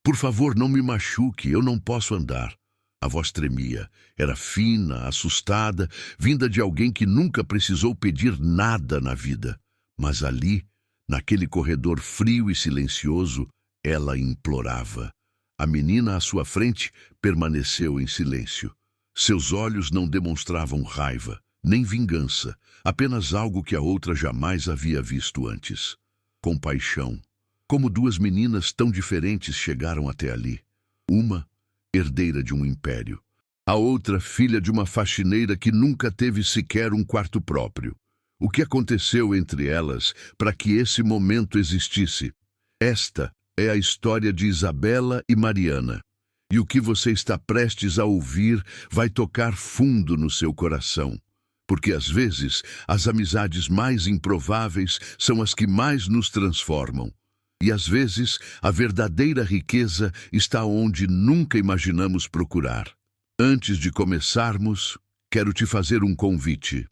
Por favor, não me machuque, eu não posso andar. A voz tremia. Era fina, assustada, vinda de alguém que nunca precisou pedir nada na vida. Mas ali, naquele corredor frio e silencioso, ela implorava. A menina à sua frente permaneceu em silêncio. Seus olhos não demonstravam raiva, nem vingança, apenas algo que a outra jamais havia visto antes. Compaixão. Como duas meninas tão diferentes chegaram até ali. Uma, herdeira de um império. A outra, filha de uma faxineira que nunca teve sequer um quarto próprio. O que aconteceu entre elas para que esse momento existisse? Esta é a história de Isabela e Mariana. E o que você está prestes a ouvir vai tocar fundo no seu coração. Porque às vezes as amizades mais improváveis são as que mais nos transformam. E às vezes a verdadeira riqueza está onde nunca imaginamos procurar. Antes de começarmos, quero te fazer um convite.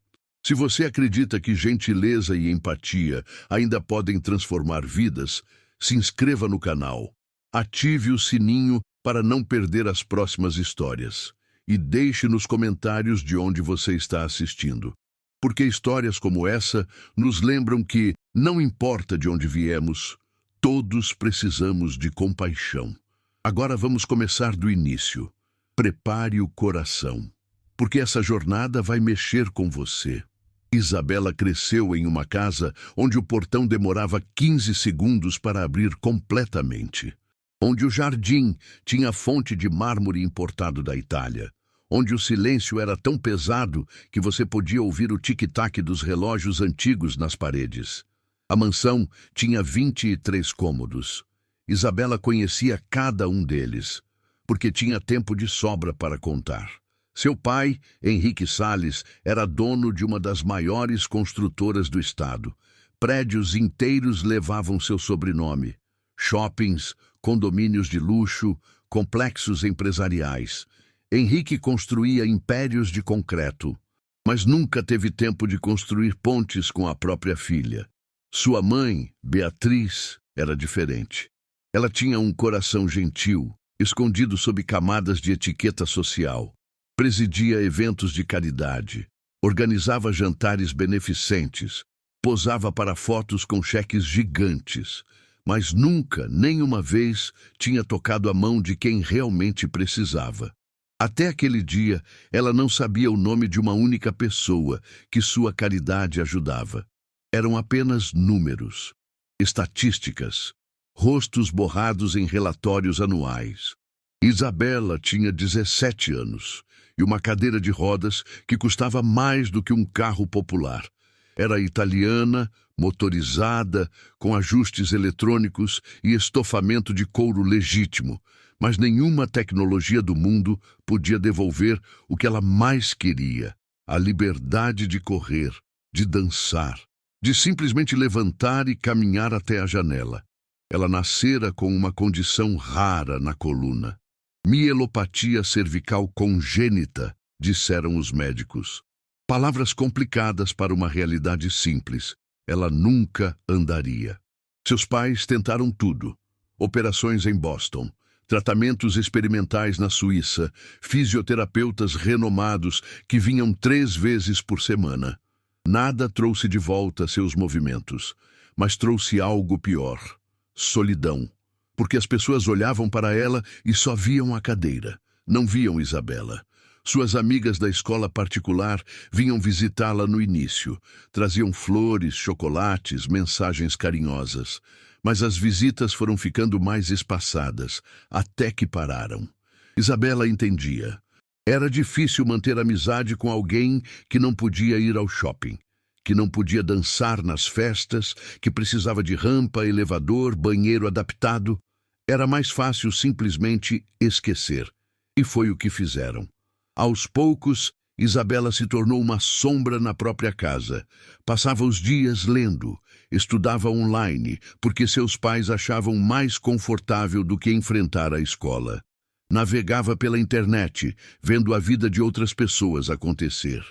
Se você acredita que gentileza e empatia ainda podem transformar vidas, se inscreva no canal, ative o sininho para não perder as próximas histórias e deixe nos comentários de onde você está assistindo. Porque histórias como essa nos lembram que, não importa de onde viemos, todos precisamos de compaixão. Agora vamos começar do início. Prepare o coração, porque essa jornada vai mexer com você. Isabela cresceu em uma casa onde o portão demorava 15 segundos para abrir completamente. Onde o jardim tinha fonte de mármore importado da Itália. Onde o silêncio era tão pesado que você podia ouvir o tic-tac dos relógios antigos nas paredes. A mansão tinha 23 cômodos. Isabela conhecia cada um deles, porque tinha tempo de sobra para contar. Seu pai, Henrique Salles, era dono de uma das maiores construtoras do estado. Prédios inteiros levavam seu sobrenome. Shoppings, condomínios de luxo, complexos empresariais. Henrique construía impérios de concreto, mas nunca teve tempo de construir pontes com a própria filha. Sua mãe, Beatriz, era diferente. Ela tinha um coração gentil, escondido sob camadas de etiqueta social. Presidia eventos de caridade, organizava jantares beneficentes, posava para fotos com cheques gigantes, mas nunca, nem uma vez, tinha tocado a mão de quem realmente precisava. Até aquele dia, ela não sabia o nome de uma única pessoa que sua caridade ajudava. Eram apenas números, estatísticas, rostos borrados em relatórios anuais. Isabela tinha 17 anos e uma cadeira de rodas que custava mais do que um carro popular. Era italiana, motorizada, com ajustes eletrônicos e estofamento de couro legítimo, mas nenhuma tecnologia do mundo podia devolver o que ela mais queria: a liberdade de correr, de dançar, de simplesmente levantar e caminhar até a janela. Ela nascera com uma condição rara na coluna. Mielopatia cervical congênita, disseram os médicos. Palavras complicadas para uma realidade simples. Ela nunca andaria. Seus pais tentaram tudo. Operações em Boston, tratamentos experimentais na Suíça, fisioterapeutas renomados que vinham 3 vezes por semana. Nada trouxe de volta seus movimentos, mas trouxe algo pior: solidão. Porque as pessoas olhavam para ela e só viam a cadeira, não viam Isabela. Suas amigas da escola particular vinham visitá-la no início, traziam flores, chocolates, mensagens carinhosas. Mas as visitas foram ficando mais espaçadas, até que pararam. Isabela entendia. Era difícil manter amizade com alguém que não podia ir ao shopping, que não podia dançar nas festas, que precisava de rampa, elevador, banheiro adaptado. Era mais fácil simplesmente esquecer. E foi o que fizeram. Aos poucos, Isabela se tornou uma sombra na própria casa. Passava os dias lendo, estudava online, porque seus pais achavam mais confortável do que enfrentar a escola. Navegava pela internet, vendo a vida de outras pessoas acontecer,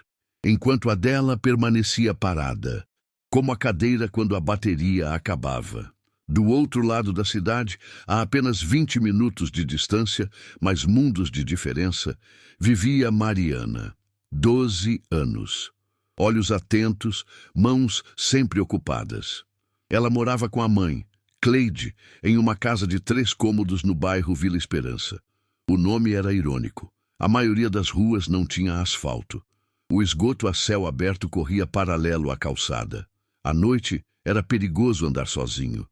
enquanto a dela permanecia parada, como a cadeira quando a bateria acabava. Do outro lado da cidade, a apenas 20 minutos de distância, mas mundos de diferença, vivia Mariana, 12 anos. Olhos atentos, mãos sempre ocupadas. Ela morava com a mãe, Cleide, em uma casa de 3 cômodos no bairro Vila Esperança. O nome era irônico. A maioria das ruas não tinha asfalto. O esgoto a céu aberto corria paralelo à calçada. À noite, era perigoso andar sozinho.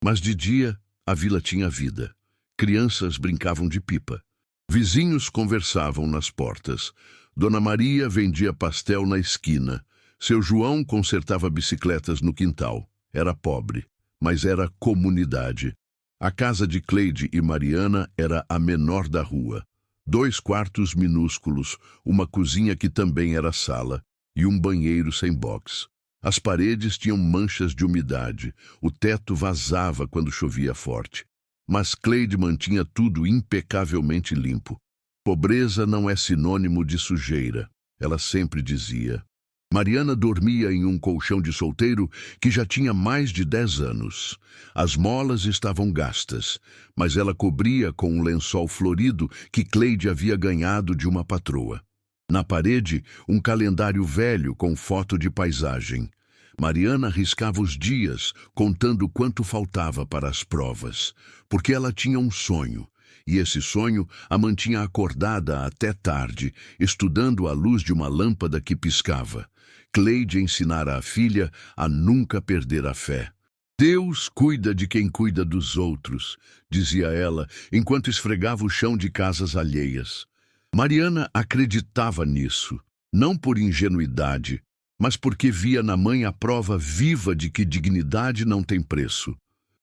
Mas de dia, a vila tinha vida. Crianças brincavam de pipa. Vizinhos conversavam nas portas. Dona Maria vendia pastel na esquina. Seu João consertava bicicletas no quintal. Era pobre, mas era comunidade. A casa de Cleide e Mariana era a menor da rua. 2 quartos minúsculos, uma cozinha que também era sala e um banheiro sem box. As paredes tinham manchas de umidade, o teto vazava quando chovia forte. Mas Cleide mantinha tudo impecavelmente limpo. Pobreza não é sinônimo de sujeira, ela sempre dizia. Mariana dormia em um colchão de solteiro que já tinha mais de 10 anos. As molas estavam gastas, mas ela cobria com um lençol florido que Cleide havia ganhado de uma patroa. Na parede, um calendário velho com foto de paisagem. Mariana riscava os dias, contando quanto faltava para as provas, porque ela tinha um sonho, e esse sonho a mantinha acordada até tarde, estudando à luz de uma lâmpada que piscava. Cleide ensinara a filha a nunca perder a fé. Deus cuida de quem cuida dos outros, dizia ela, enquanto esfregava o chão de casas alheias. Mariana acreditava nisso, não por ingenuidade, mas porque via na mãe a prova viva de que dignidade não tem preço.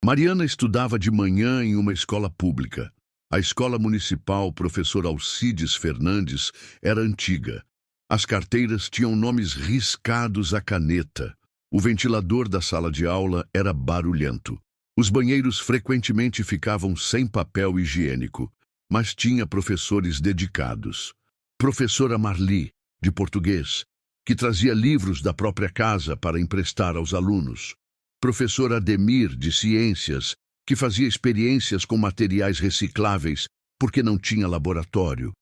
Mariana estudava de manhã em uma escola pública. A escola municipal Professor Alcides Fernandes era antiga. As carteiras tinham nomes riscados à caneta. O ventilador da sala de aula era barulhento. Os banheiros frequentemente ficavam sem papel higiênico, mas tinha professores dedicados. Professora Marli, de português, que trazia livros da própria casa para emprestar aos alunos. Professor Ademir, de ciências, que fazia experiências com materiais recicláveis porque não tinha laboratório.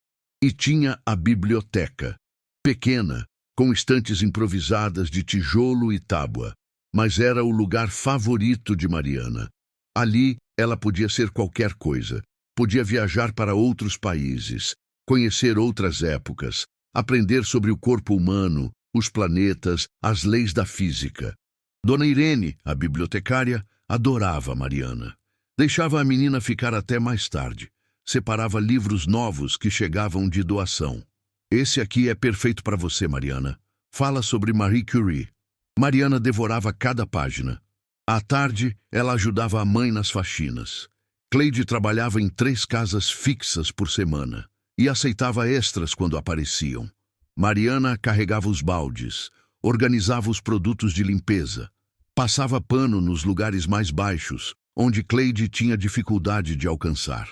E tinha a biblioteca, pequena, com estantes improvisadas de tijolo e tábua, mas era o lugar favorito de Mariana. Ali, ela podia ser qualquer coisa. Podia viajar para outros países, conhecer outras épocas, aprender sobre o corpo humano, os planetas, as leis da física. Dona Irene, a bibliotecária, adorava Mariana. Deixava a menina ficar até mais tarde. Separava livros novos que chegavam de doação. Esse aqui é perfeito para você, Mariana. Fala sobre Marie Curie. Mariana devorava cada página. À tarde, ela ajudava a mãe nas faxinas. Cleide trabalhava em 3 casas fixas por semana e aceitava extras quando apareciam. Mariana carregava os baldes, organizava os produtos de limpeza, passava pano nos lugares mais baixos, onde Cleide tinha dificuldade de alcançar.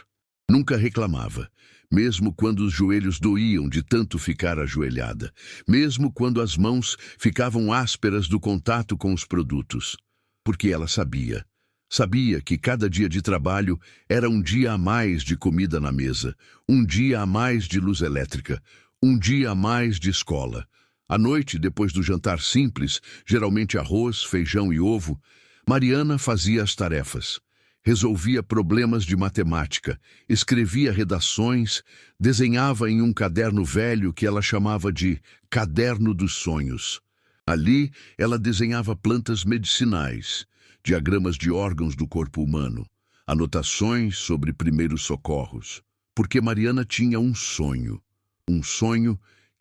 Nunca reclamava, mesmo quando os joelhos doíam de tanto ficar ajoelhada, mesmo quando as mãos ficavam ásperas do contato com os produtos, porque ela sabia. Sabia que cada dia de trabalho era um dia a mais de comida na mesa, um dia a mais de luz elétrica, um dia a mais de escola. À noite, depois do jantar simples, geralmente arroz, feijão e ovo, Mariana fazia as tarefas. Resolvia problemas de matemática, escrevia redações, desenhava em um caderno velho que ela chamava de Caderno dos Sonhos. Ali, ela desenhava plantas medicinais, diagramas de órgãos do corpo humano, anotações sobre primeiros socorros, porque Mariana tinha um sonho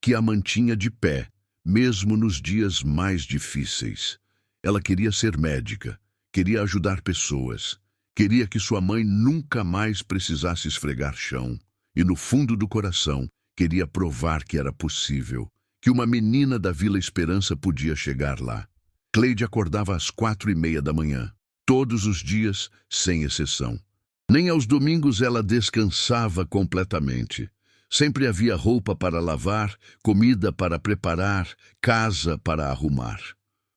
que a mantinha de pé, mesmo nos dias mais difíceis. Ela queria ser médica, queria ajudar pessoas, queria que sua mãe nunca mais precisasse esfregar chão, e no fundo do coração queria provar que era possível, que uma menina da Vila Esperança podia chegar lá. Cleide acordava às 4:30 da manhã, todos os dias, sem exceção. Nem aos domingos ela descansava completamente. Sempre havia roupa para lavar, comida para preparar, casa para arrumar.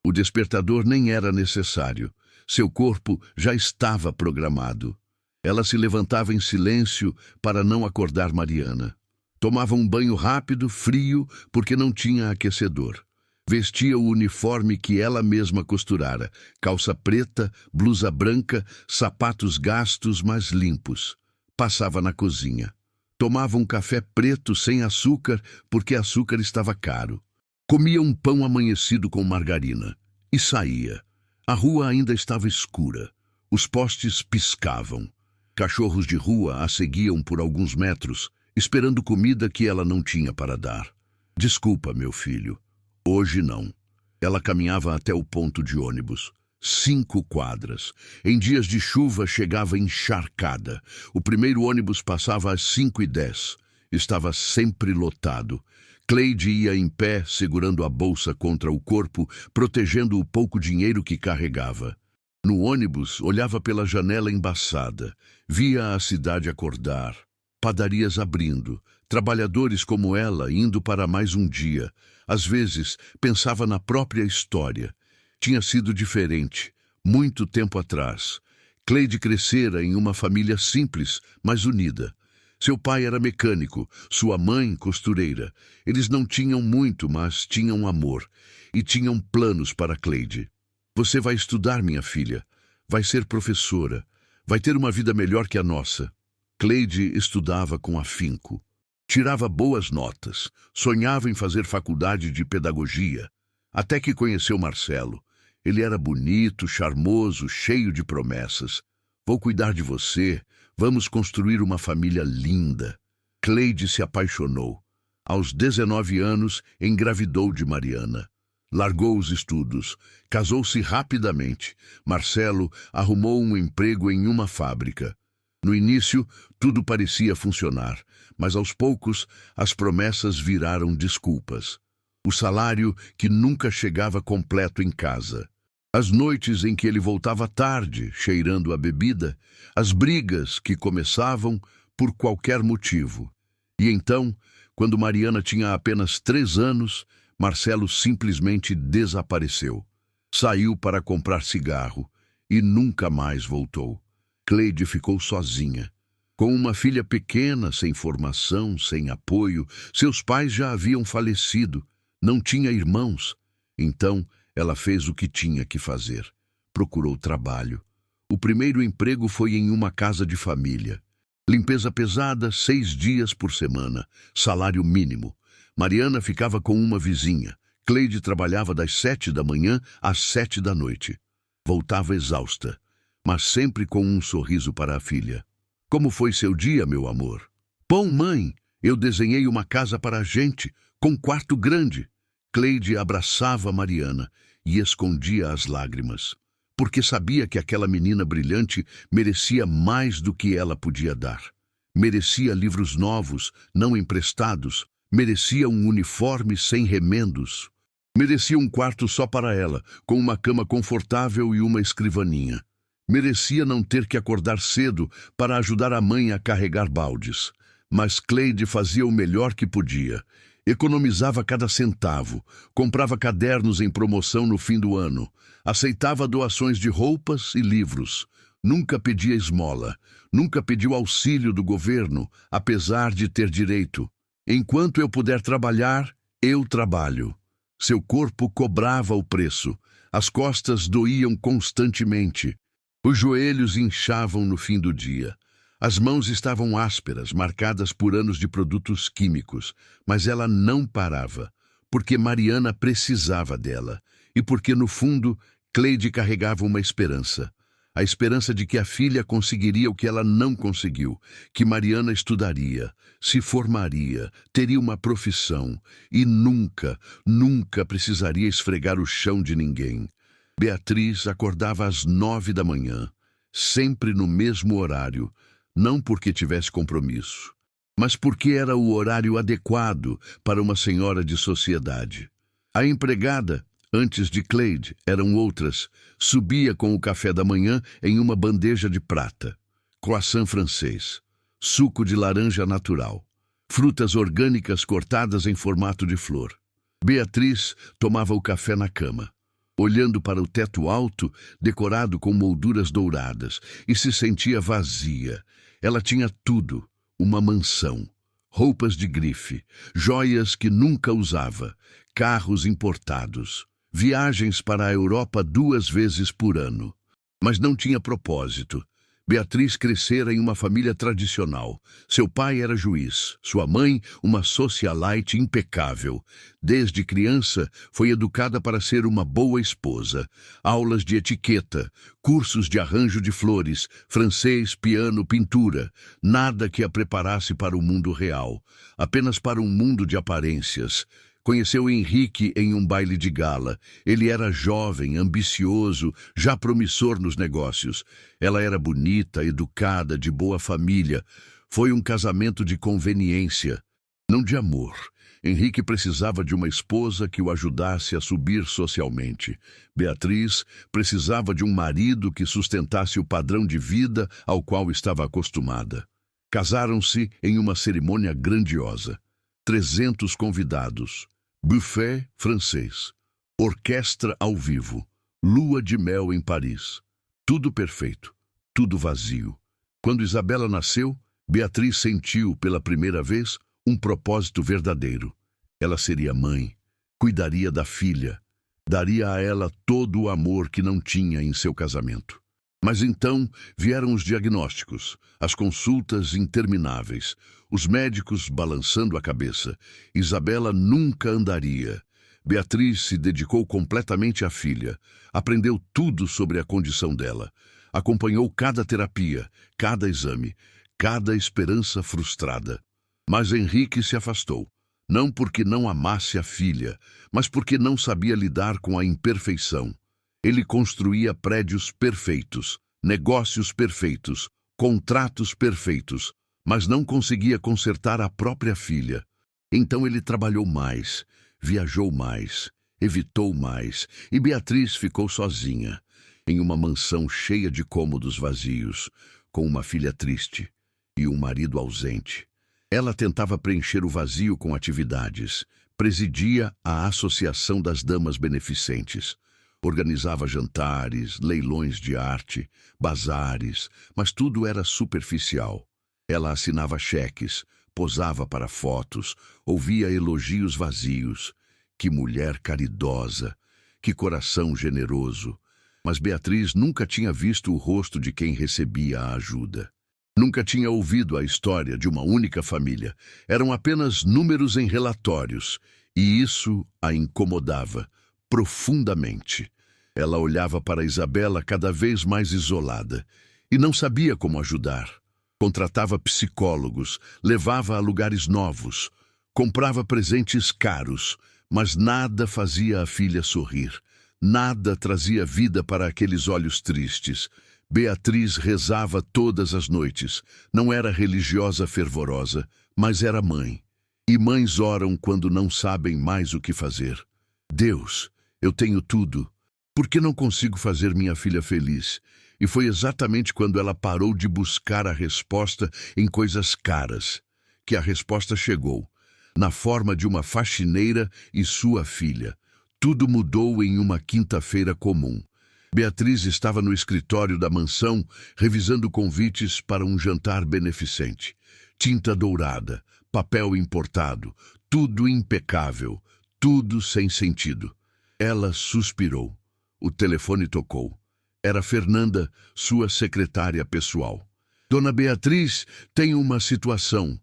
O despertador nem era necessário. Seu corpo já estava programado. Ela se levantava em silêncio para não acordar Mariana. Tomava um banho rápido, frio, porque não tinha aquecedor. Vestia o uniforme que ela mesma costurara, calça preta, blusa branca, sapatos gastos, mas limpos. Passava na cozinha. Tomava um café preto sem açúcar, porque açúcar estava caro. Comia um pão amanhecido com margarina. E saía. A rua ainda estava escura. Os postes piscavam. Cachorros de rua a seguiam por alguns metros, esperando comida que ela não tinha para dar. Desculpa, meu filho. Hoje não. Ela caminhava até o ponto de ônibus. 5 quadras. Em dias de chuva chegava encharcada. O primeiro ônibus passava às 5h10. Estava sempre lotado. Cleide ia em pé, segurando a bolsa contra o corpo, protegendo o pouco dinheiro que carregava. No ônibus, olhava pela janela embaçada. Via a cidade acordar. Padarias abrindo. Trabalhadores como ela indo para mais um dia. Às vezes, pensava na própria história. Tinha sido diferente, muito tempo atrás. Cleide crescera em uma família simples, mas unida. Seu pai era mecânico, sua mãe costureira. Eles não tinham muito, mas tinham amor. E tinham planos para Cleide. Você vai estudar, minha filha. Vai ser professora. Vai ter uma vida melhor que a nossa. Cleide estudava com afinco. Tirava boas notas. Sonhava em fazer faculdade de pedagogia. Até que conheceu Marcelo. Ele era bonito, charmoso, cheio de promessas. Vou cuidar de você. Vamos construir uma família linda. Cleide se apaixonou. Aos 19 anos, engravidou de Mariana. Largou os estudos. Casou-se rapidamente. Marcelo arrumou um emprego em uma fábrica. No início, tudo parecia funcionar, mas aos poucos as promessas viraram desculpas. O salário que nunca chegava completo em casa. As noites em que ele voltava tarde, cheirando a bebida, as brigas que começavam por qualquer motivo. E então, quando Mariana tinha apenas 3 anos, Marcelo simplesmente desapareceu. Saiu para comprar cigarro e nunca mais voltou. Cleide ficou sozinha. Com uma filha pequena, sem formação, sem apoio, seus pais já haviam falecido, não tinha irmãos. Então, ela fez o que tinha que fazer. Procurou trabalho. O primeiro emprego foi em uma casa de família. Limpeza pesada, 6 dias por semana. Salário mínimo. Mariana ficava com uma vizinha. Cleide trabalhava das 7 da manhã às 7 da noite. Voltava exausta, mas sempre com um sorriso para a filha. Como foi seu dia, meu amor? Bom, mãe, eu desenhei uma casa para a gente, com quarto grande. Cleide abraçava Mariana e escondia as lágrimas, porque sabia que aquela menina brilhante merecia mais do que ela podia dar. Merecia livros novos, não emprestados. Merecia um uniforme sem remendos. Merecia um quarto só para ela, com uma cama confortável e uma escrivaninha. Merecia não ter que acordar cedo para ajudar a mãe a carregar baldes. Mas Cleide fazia o melhor que podia. Economizava cada centavo, comprava cadernos em promoção no fim do ano, aceitava doações de roupas e livros. Nunca pedia esmola, nunca pediu auxílio do governo, apesar de ter direito. Enquanto eu puder trabalhar, eu trabalho. Seu corpo cobrava o preço. As costas doíam constantemente. Os joelhos inchavam no fim do dia. As mãos estavam ásperas, marcadas por anos de produtos químicos. Mas ela não parava, porque Mariana precisava dela. E porque, no fundo, Cleide carregava uma esperança. A esperança de que a filha conseguiria o que ela não conseguiu, que Mariana estudaria, se formaria, teria uma profissão e nunca, nunca precisaria esfregar o chão de ninguém. Beatriz acordava às 9 da manhã, sempre no mesmo horário, não porque tivesse compromisso, mas porque era o horário adequado para uma senhora de sociedade. A empregada, antes de Cleide, eram outras, subia com o café da manhã em uma bandeja de prata. Croissant francês, suco de laranja natural, frutas orgânicas cortadas em formato de flor. Beatriz tomava o café na cama. olhando para o teto alto, decorado com molduras douradas, e se sentia vazia. Ela tinha tudo: uma mansão, roupas de grife, joias que nunca usava, carros importados, viagens para a Europa 2 vezes por ano. Mas não tinha propósito. Beatriz crescera em uma família tradicional. Seu pai era juiz, sua mãe uma socialite impecável. Desde criança, foi educada para ser uma boa esposa. Aulas de etiqueta, cursos de arranjo de flores, francês, piano, pintura. Nada que a preparasse para o mundo real, apenas para um mundo de aparências. Conheceu Henrique em um baile de gala. Ele era jovem, ambicioso, já promissor nos negócios. Ela era bonita, educada, de boa família. Foi um casamento de conveniência, não de amor. Henrique precisava de uma esposa que o ajudasse a subir socialmente. Beatriz precisava de um marido que sustentasse o padrão de vida ao qual estava acostumada. Casaram-se em uma cerimônia grandiosa. 300 convidados. Buffet francês, orquestra ao vivo, lua de mel em Paris. Tudo perfeito, tudo vazio. Quando Isabela nasceu, Beatriz sentiu, pela primeira vez, um propósito verdadeiro. Ela seria mãe, cuidaria da filha, daria a ela todo o amor que não tinha em seu casamento. Mas então vieram os diagnósticos, as consultas intermináveis, os médicos balançando a cabeça. Isabela nunca andaria. Beatriz se dedicou completamente à filha, aprendeu tudo sobre a condição dela, acompanhou cada terapia, cada exame, cada esperança frustrada. Mas Henrique se afastou, não porque não amasse a filha, mas porque não sabia lidar com a imperfeição. Ele construía prédios perfeitos, negócios perfeitos, contratos perfeitos, mas não conseguia consertar a própria filha. Então ele trabalhou mais, viajou mais, evitou mais, e Beatriz ficou sozinha, em uma mansão cheia de cômodos vazios, com uma filha triste e um marido ausente. Ela tentava preencher o vazio com atividades, presidia a Associação das Damas Beneficentes, organizava jantares, leilões de arte, bazares, mas tudo era superficial. Ela assinava cheques, posava para fotos, ouvia elogios vazios. Que mulher caridosa, que coração generoso. Mas Beatriz nunca tinha visto o rosto de quem recebia a ajuda. Nunca tinha ouvido a história de uma única família. Eram apenas números em relatórios, e isso a incomodava profundamente. Ela olhava para Isabela cada vez mais isolada e não sabia como ajudar. Contratava psicólogos, levava a lugares novos, comprava presentes caros, mas nada fazia a filha sorrir. Nada trazia vida para aqueles olhos tristes. Beatriz rezava todas as noites. Não era religiosa fervorosa, mas era mãe. E mães oram quando não sabem mais o que fazer. Deus, eu tenho tudo. Por que não consigo fazer minha filha feliz? E foi exatamente quando ela parou de buscar a resposta em coisas caras, que a resposta chegou, na forma de uma faxineira e sua filha. Tudo mudou em uma quinta-feira comum. Beatriz estava no escritório da mansão, revisando convites para um jantar beneficente. Tinta dourada, papel importado, tudo impecável, tudo sem sentido. Ela suspirou. O telefone tocou. Era Fernanda, sua secretária pessoal. Dona Beatriz, tem uma situação.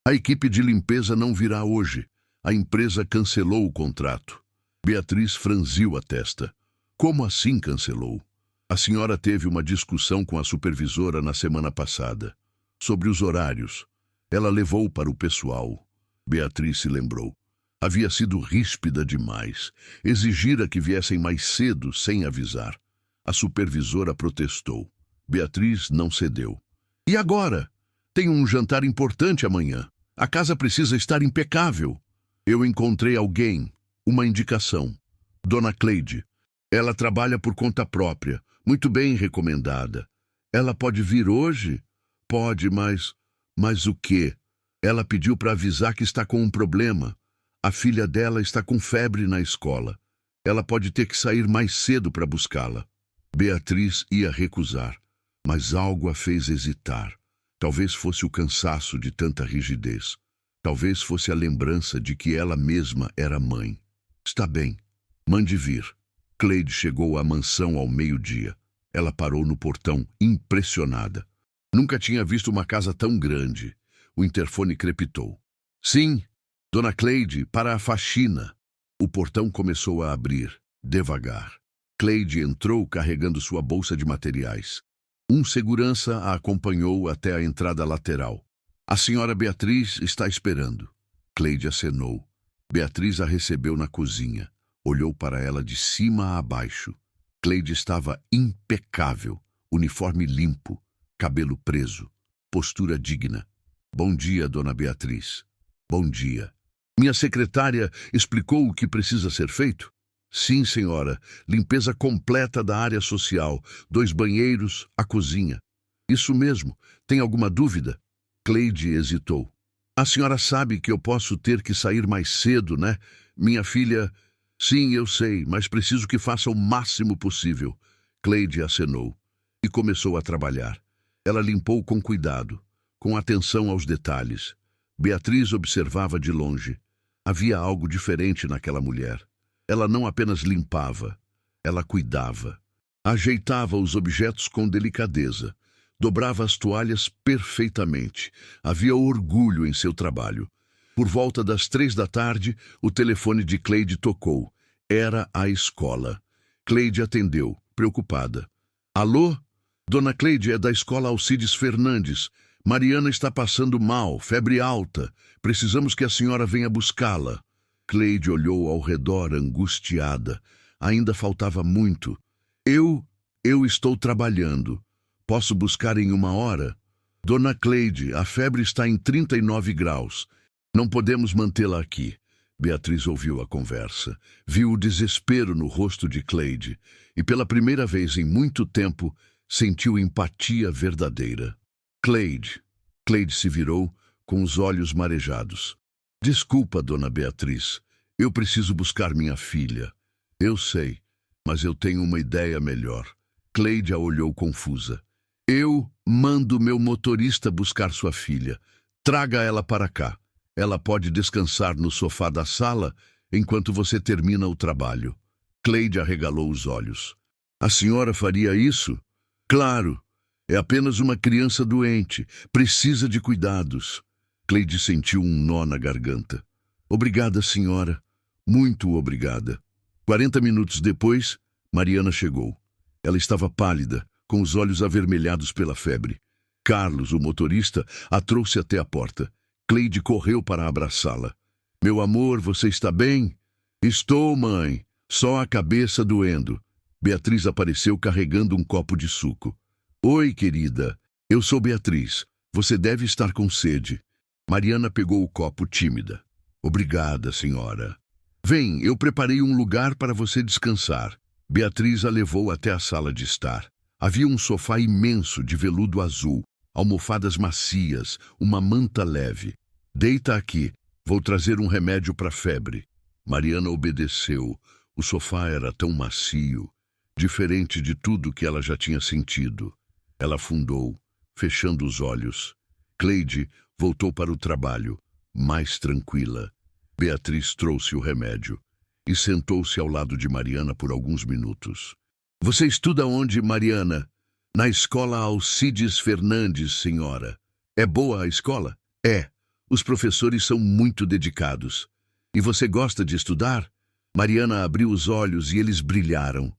A equipe de limpeza não virá hoje. A empresa cancelou o contrato. Beatriz franziu a testa. Como assim cancelou? A senhora teve uma discussão com a supervisora na semana passada. Sobre os horários. Ela levou para o pessoal. Beatriz se lembrou. Havia sido ríspida demais. Exigira que viessem mais cedo, sem avisar. A supervisora protestou. Beatriz não cedeu. E agora? Tenho um jantar importante amanhã. A casa precisa estar impecável. Eu encontrei alguém, uma indicação. Dona Cleide. Ela trabalha por conta própria, muito bem recomendada. Ela pode vir hoje? Pode, mas... Mas o quê? Ela pediu para avisar que está com um problema. A filha dela está com febre na escola. Ela pode ter que sair mais cedo para buscá-la. Beatriz ia recusar, mas algo a fez hesitar. Talvez fosse o cansaço de tanta rigidez. Talvez fosse a lembrança de que ela mesma era mãe. Está bem, mande vir. Cleide chegou à mansão ao meio-dia. Ela parou no portão, impressionada. Nunca tinha visto uma casa tão grande. O interfone crepitou. Sim, Dona Cleide, para a faxina. O portão começou a abrir, devagar. Cleide entrou carregando sua bolsa de materiais. Um segurança a acompanhou até a entrada lateral. A senhora Beatriz está esperando. Cleide acenou. Beatriz a recebeu na cozinha. Olhou para ela de cima a baixo. Cleide estava impecável, uniforme limpo, cabelo preso, postura digna. Bom dia, Dona Beatriz. Bom dia. Minha secretária explicou o que precisa ser feito? Sim, senhora. Limpeza completa da área social, 2 banheiros, a cozinha. Isso mesmo. Tem alguma dúvida? Cleide hesitou. A senhora sabe que eu posso ter que sair mais cedo, né? Minha filha... Sim, eu sei, mas preciso que faça o máximo possível. Cleide acenou e começou a trabalhar. Ela limpou com cuidado, com atenção aos detalhes. Beatriz observava de longe. Havia algo diferente naquela mulher. Ela não apenas limpava, ela cuidava. Ajeitava os objetos com delicadeza. Dobrava as toalhas perfeitamente. Havia orgulho em seu trabalho. Por volta das 3 da tarde, o telefone de Cleide tocou. Era a escola. Cleide atendeu, preocupada. Alô? Dona Cleide é da escola Alcides Fernandes. Mariana está passando mal, febre alta. Precisamos que a senhora venha buscá-la. Cleide olhou ao redor, angustiada. Ainda faltava muito. Eu estou trabalhando. Posso buscar em 1 hora? Dona Cleide, a febre está em 39 graus. Não podemos mantê-la aqui. Beatriz ouviu a conversa, viu o desespero no rosto de Cleide e, pela primeira vez em muito tempo, sentiu empatia verdadeira. Cleide se virou com os olhos marejados. Desculpa, Dona Beatriz. Eu preciso buscar minha filha. Eu sei, mas eu tenho uma ideia melhor. Cleide a olhou confusa. Eu mando meu motorista buscar sua filha. Traga ela para cá. Ela pode descansar no sofá da sala enquanto você termina o trabalho. Cleide arregalou os olhos. A senhora faria isso? Claro. É apenas uma criança doente. Precisa de cuidados. Cleide sentiu um nó na garganta. Obrigada, senhora. Muito obrigada. 40 minutos depois, Mariana chegou. Ela estava pálida, com os olhos avermelhados pela febre. Carlos, o motorista, a trouxe até a porta. Cleide correu para abraçá-la. Meu amor, você está bem? Estou, mãe. Só a cabeça doendo. Beatriz apareceu carregando um copo de suco. Oi, querida. Eu sou Beatriz. Você deve estar com sede. Mariana pegou o copo tímida. Obrigada, senhora. Vem, eu preparei um lugar para você descansar. Beatriz a levou até a sala de estar. Havia um sofá imenso de veludo azul, almofadas macias, uma manta leve. Deita aqui, vou trazer um remédio para a febre. Mariana obedeceu. O sofá era tão macio, diferente de tudo que ela já tinha sentido. Ela afundou, fechando os olhos. Cleide voltou para o trabalho, mais tranquila. Beatriz trouxe o remédio e sentou-se ao lado de Mariana por alguns minutos. Você estuda onde, Mariana? Na escola Alcides Fernandes, senhora. É boa a escola? É. Os professores são muito dedicados. E você gosta de estudar? Mariana abriu os olhos e eles brilharam.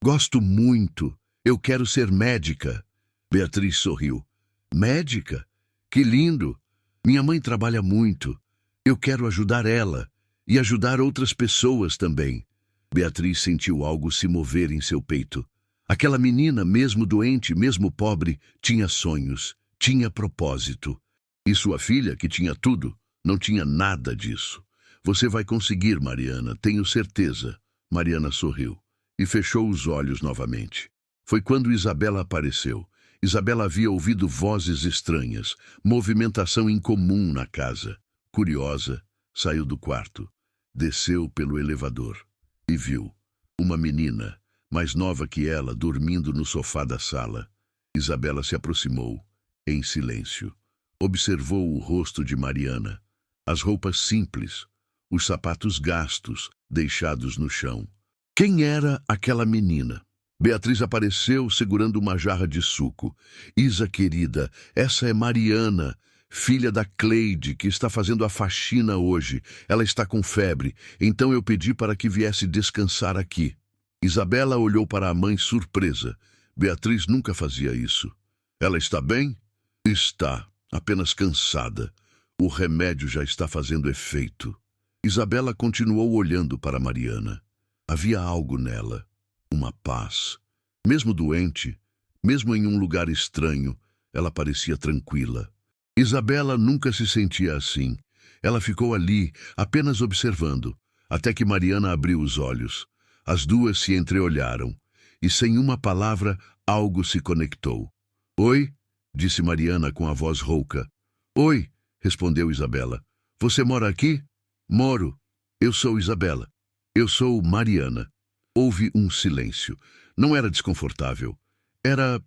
Gosto muito. Eu quero ser médica. Beatriz sorriu. Médica? Que lindo! Minha mãe trabalha muito. Eu quero ajudar ela e ajudar outras pessoas também. Beatriz sentiu algo se mover em seu peito. Aquela menina, mesmo doente, mesmo pobre, tinha sonhos, tinha propósito. E sua filha, que tinha tudo, não tinha nada disso. Você vai conseguir, Mariana, tenho certeza. Mariana sorriu e fechou os olhos novamente. Foi quando Isabela apareceu. Isabela havia ouvido vozes estranhas, movimentação incomum na casa. Curiosa, saiu do quarto, desceu pelo elevador e viu Uma menina, mais nova que ela, dormindo no sofá da sala. Isabela se aproximou, em silêncio. Observou o rosto de Mariana, as roupas simples, os sapatos gastos, deixados no chão. Quem era aquela menina? Beatriz apareceu segurando uma jarra de suco. Isa, querida, essa é Mariana, filha da Cleide, que está fazendo a faxina hoje. Ela está com febre, então eu pedi para que viesse descansar aqui. Isabela olhou para a mãe surpresa. Beatriz nunca fazia isso. Ela está bem? Está, apenas cansada. O remédio já está fazendo efeito. Isabela continuou olhando para Mariana. Havia algo nela, uma paz. Mesmo doente, mesmo em um lugar estranho, ela parecia tranquila. Isabela nunca se sentia assim. Ela ficou ali, apenas observando, até que Mariana abriu os olhos. As duas se entreolharam, e sem uma palavra, algo se conectou. Oi? Disse Mariana com a voz rouca. Oi, respondeu Isabela. Você mora aqui? Moro. Eu sou Isabela. Eu sou Mariana. Houve um silêncio. Não era desconfortável. Era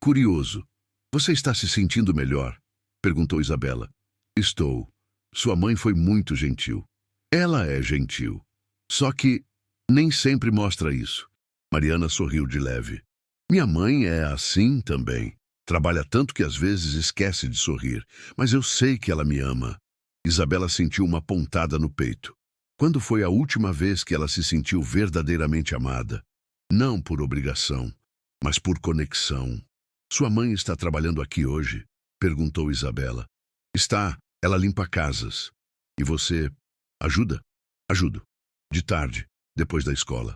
curioso. Você está se sentindo melhor? Perguntou Isabela. Estou. Sua mãe foi muito gentil. Ela é gentil. Só que nem sempre mostra isso. Mariana sorriu de leve. Minha mãe é assim também. Trabalha tanto que às vezes esquece de sorrir. Mas eu sei que ela me ama. Isabela sentiu uma pontada no peito. Quando foi a última vez que ela se sentiu verdadeiramente amada? Não por obrigação, mas por conexão. Sua mãe está trabalhando aqui hoje? Perguntou Isabela. Está, ela limpa casas. E você ajuda? Ajudo. De tarde, depois da escola.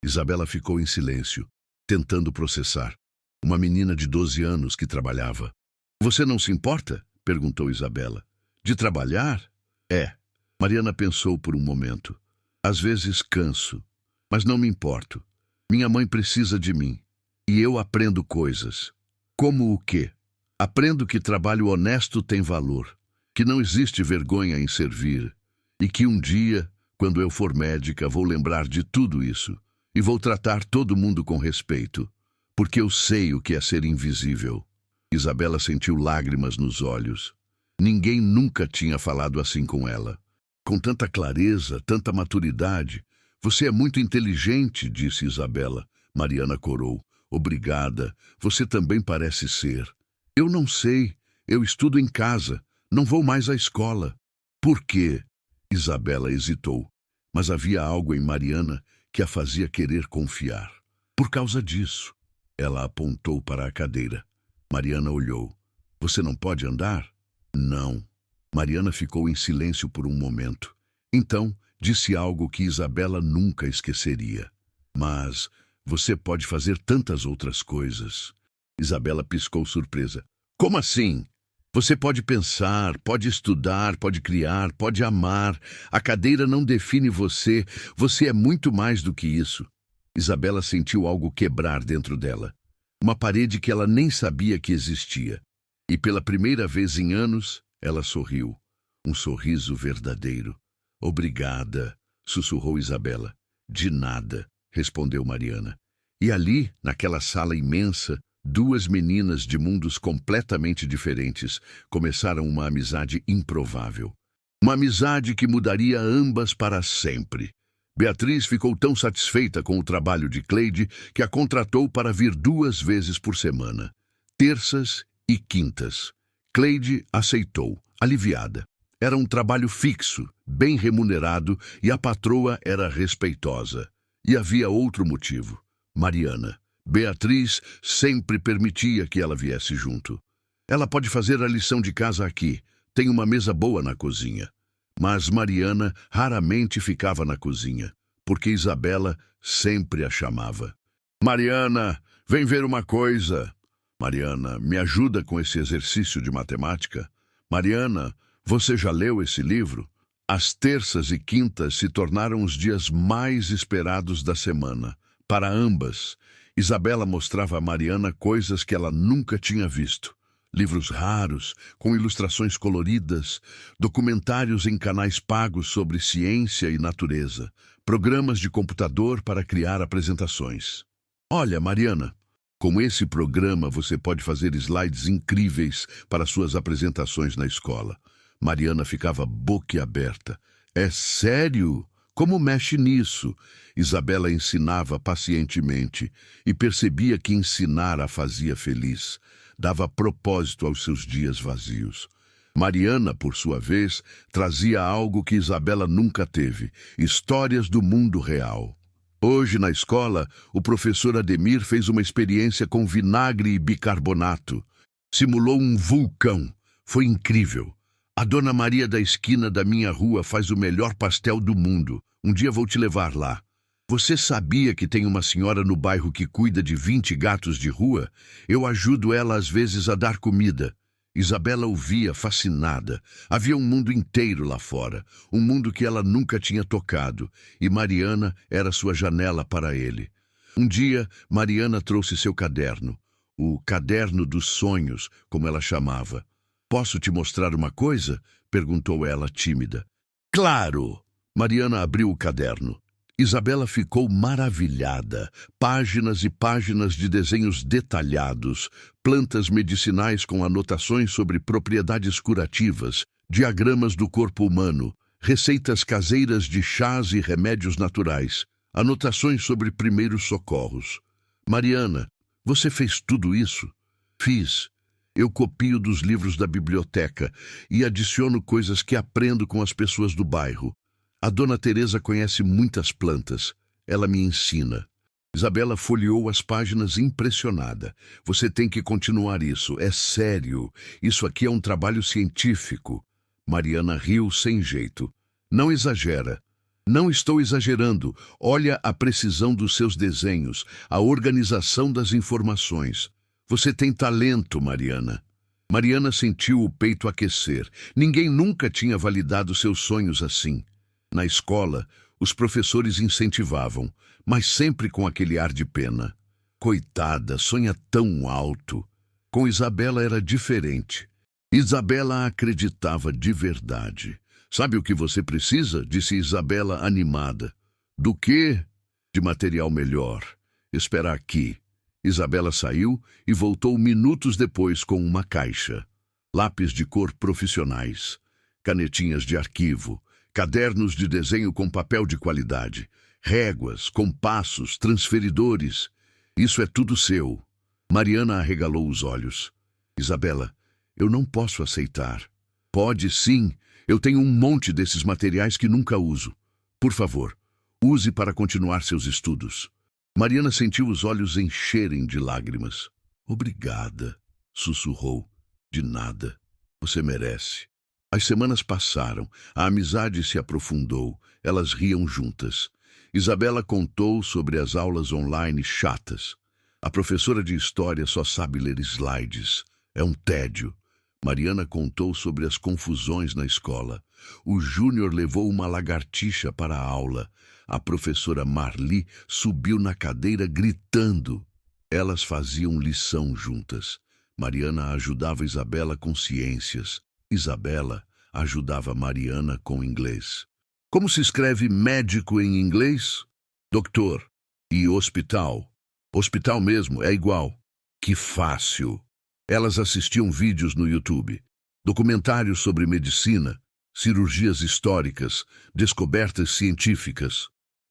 Isabela ficou em silêncio, tentando processar. Uma menina de 12 anos que trabalhava. Você não se importa? Perguntou Isabela. De trabalhar? É. Mariana pensou por um momento. Às vezes canso, mas não me importo. Minha mãe precisa de mim. E eu aprendo coisas. Como o quê? Aprendo que trabalho honesto tem valor, que não existe vergonha em servir, e que um dia, quando eu for médica, vou lembrar de tudo isso, e vou tratar todo mundo com respeito, porque eu sei o que é ser invisível. Isabela sentiu lágrimas nos olhos. Ninguém nunca tinha falado assim com ela. Com tanta clareza, tanta maturidade. Você é muito inteligente, disse Isabela. Mariana corou. Obrigada. Você também parece ser. Eu não sei. Eu estudo em casa. Não vou mais à escola. Por quê? Isabela hesitou. Mas havia algo em Mariana que a fazia querer confiar. Por causa disso. Ela apontou para a cadeira. Mariana olhou. Você não pode andar? Não. Mariana ficou em silêncio por um momento. Então, disse algo que Isabela nunca esqueceria. Mas você pode fazer tantas outras coisas. Isabela piscou surpresa. Como assim? Você pode pensar, pode estudar, pode criar, pode amar. A cadeira não define você. Você é muito mais do que isso. Isabela sentiu algo quebrar dentro dela. Uma parede que ela nem sabia que existia. E pela primeira vez em anos, ela sorriu. Um sorriso verdadeiro. Obrigada, sussurrou Isabela. De nada, respondeu Mariana. E ali, naquela sala imensa, duas meninas de mundos completamente diferentes começaram uma amizade improvável. Uma amizade que mudaria ambas para sempre. Beatriz ficou tão satisfeita com o trabalho de Cleide que a contratou para vir 2 vezes por semana, terças e quintas. Cleide aceitou, aliviada. Era um trabalho fixo, bem remunerado, e a patroa era respeitosa. E havia outro motivo. Mariana. Beatriz sempre permitia que ela viesse junto. Ela pode fazer a lição de casa aqui. Tem uma mesa boa na cozinha. Mas Mariana raramente ficava na cozinha, porque Isabela sempre a chamava. Mariana, vem ver uma coisa. Mariana, me ajuda com esse exercício de matemática. Mariana, você já leu esse livro? As terças e quintas se tornaram os dias mais esperados da semana. Para ambas, Isabela mostrava a Mariana coisas que ela nunca tinha visto. livros raros, com ilustrações coloridas, documentários em canais pagos sobre ciência e natureza, programas de computador para criar apresentações. Olha, Mariana, com esse programa você pode fazer slides incríveis para suas apresentações na escola. Mariana ficava boquiaberta. É sério? Como mexe nisso? Isabela ensinava pacientemente e percebia que ensinar a fazia feliz. Dava propósito aos seus dias vazios. Mariana, por sua vez, trazia algo que Isabela nunca teve: histórias do mundo real. Hoje, na escola, o professor Ademir fez uma experiência com vinagre e bicarbonato. Simulou um vulcão. Foi incrível. A Dona Maria da esquina da minha rua faz o melhor pastel do mundo. Um dia vou te levar lá. Você sabia que tem uma senhora no bairro que cuida de 20 gatos de rua? Eu ajudo ela às vezes a dar comida. Isabela ouvia fascinada. Havia um mundo inteiro lá fora, um mundo que ela nunca tinha tocado, e Mariana era sua janela para ele. Um dia, Mariana trouxe seu caderno, o caderno dos sonhos, como ela chamava. Posso te mostrar uma coisa? Perguntou ela, tímida. Claro! Mariana abriu o caderno. Isabela ficou maravilhada. Páginas e páginas de desenhos detalhados, plantas medicinais com anotações sobre propriedades curativas, diagramas do corpo humano, receitas caseiras de chás e remédios naturais, anotações sobre primeiros socorros. Mariana, você fez tudo isso? Fiz. Eu copio dos livros da biblioteca e adiciono coisas que aprendo com as pessoas do bairro. A Dona Teresa conhece muitas plantas. Ela me ensina. Isabela folheou as páginas impressionada. Você tem que continuar isso. É sério. Isso aqui é um trabalho científico. Mariana riu sem jeito. Não exagera. Não estou exagerando. Olha a precisão dos seus desenhos, a organização das informações. Você tem talento, Mariana. Mariana sentiu o peito aquecer. Ninguém nunca tinha validado seus sonhos assim. Na escola, os professores incentivavam, mas sempre com aquele ar de pena. Coitada, sonha tão alto. Com Isabela era diferente. Isabela acreditava de verdade. Sabe o que você precisa? Disse Isabela animada. Do quê? De material melhor. Espera aqui. Isabela saiu e voltou minutos depois com uma caixa. Lápis de cor profissionais, canetinhas de arquivo, cadernos de desenho com papel de qualidade, réguas, compassos, transferidores. Isso é tudo seu. Mariana arregalou os olhos. Isabela, eu não posso aceitar. Pode sim. Eu tenho um monte desses materiais que nunca uso. Por favor, use para continuar seus estudos. Mariana sentiu os olhos encherem de lágrimas. Obrigada, sussurrou. De nada. Você merece. As semanas passaram, a amizade se aprofundou, elas riam juntas. Isabela contou sobre as aulas online chatas. A professora de história só sabe ler slides. É um tédio. Mariana contou sobre as confusões na escola. O Júnior levou uma lagartixa para a aula. A professora Marli subiu na cadeira gritando. Elas faziam lição juntas. Mariana ajudava Isabela com ciências. Isabela ajudava Mariana com inglês. Como se escreve médico em inglês? Doutor. E hospital? Hospital mesmo, é igual. Que fácil. Elas assistiam vídeos no YouTube, documentários sobre medicina, cirurgias históricas, descobertas científicas.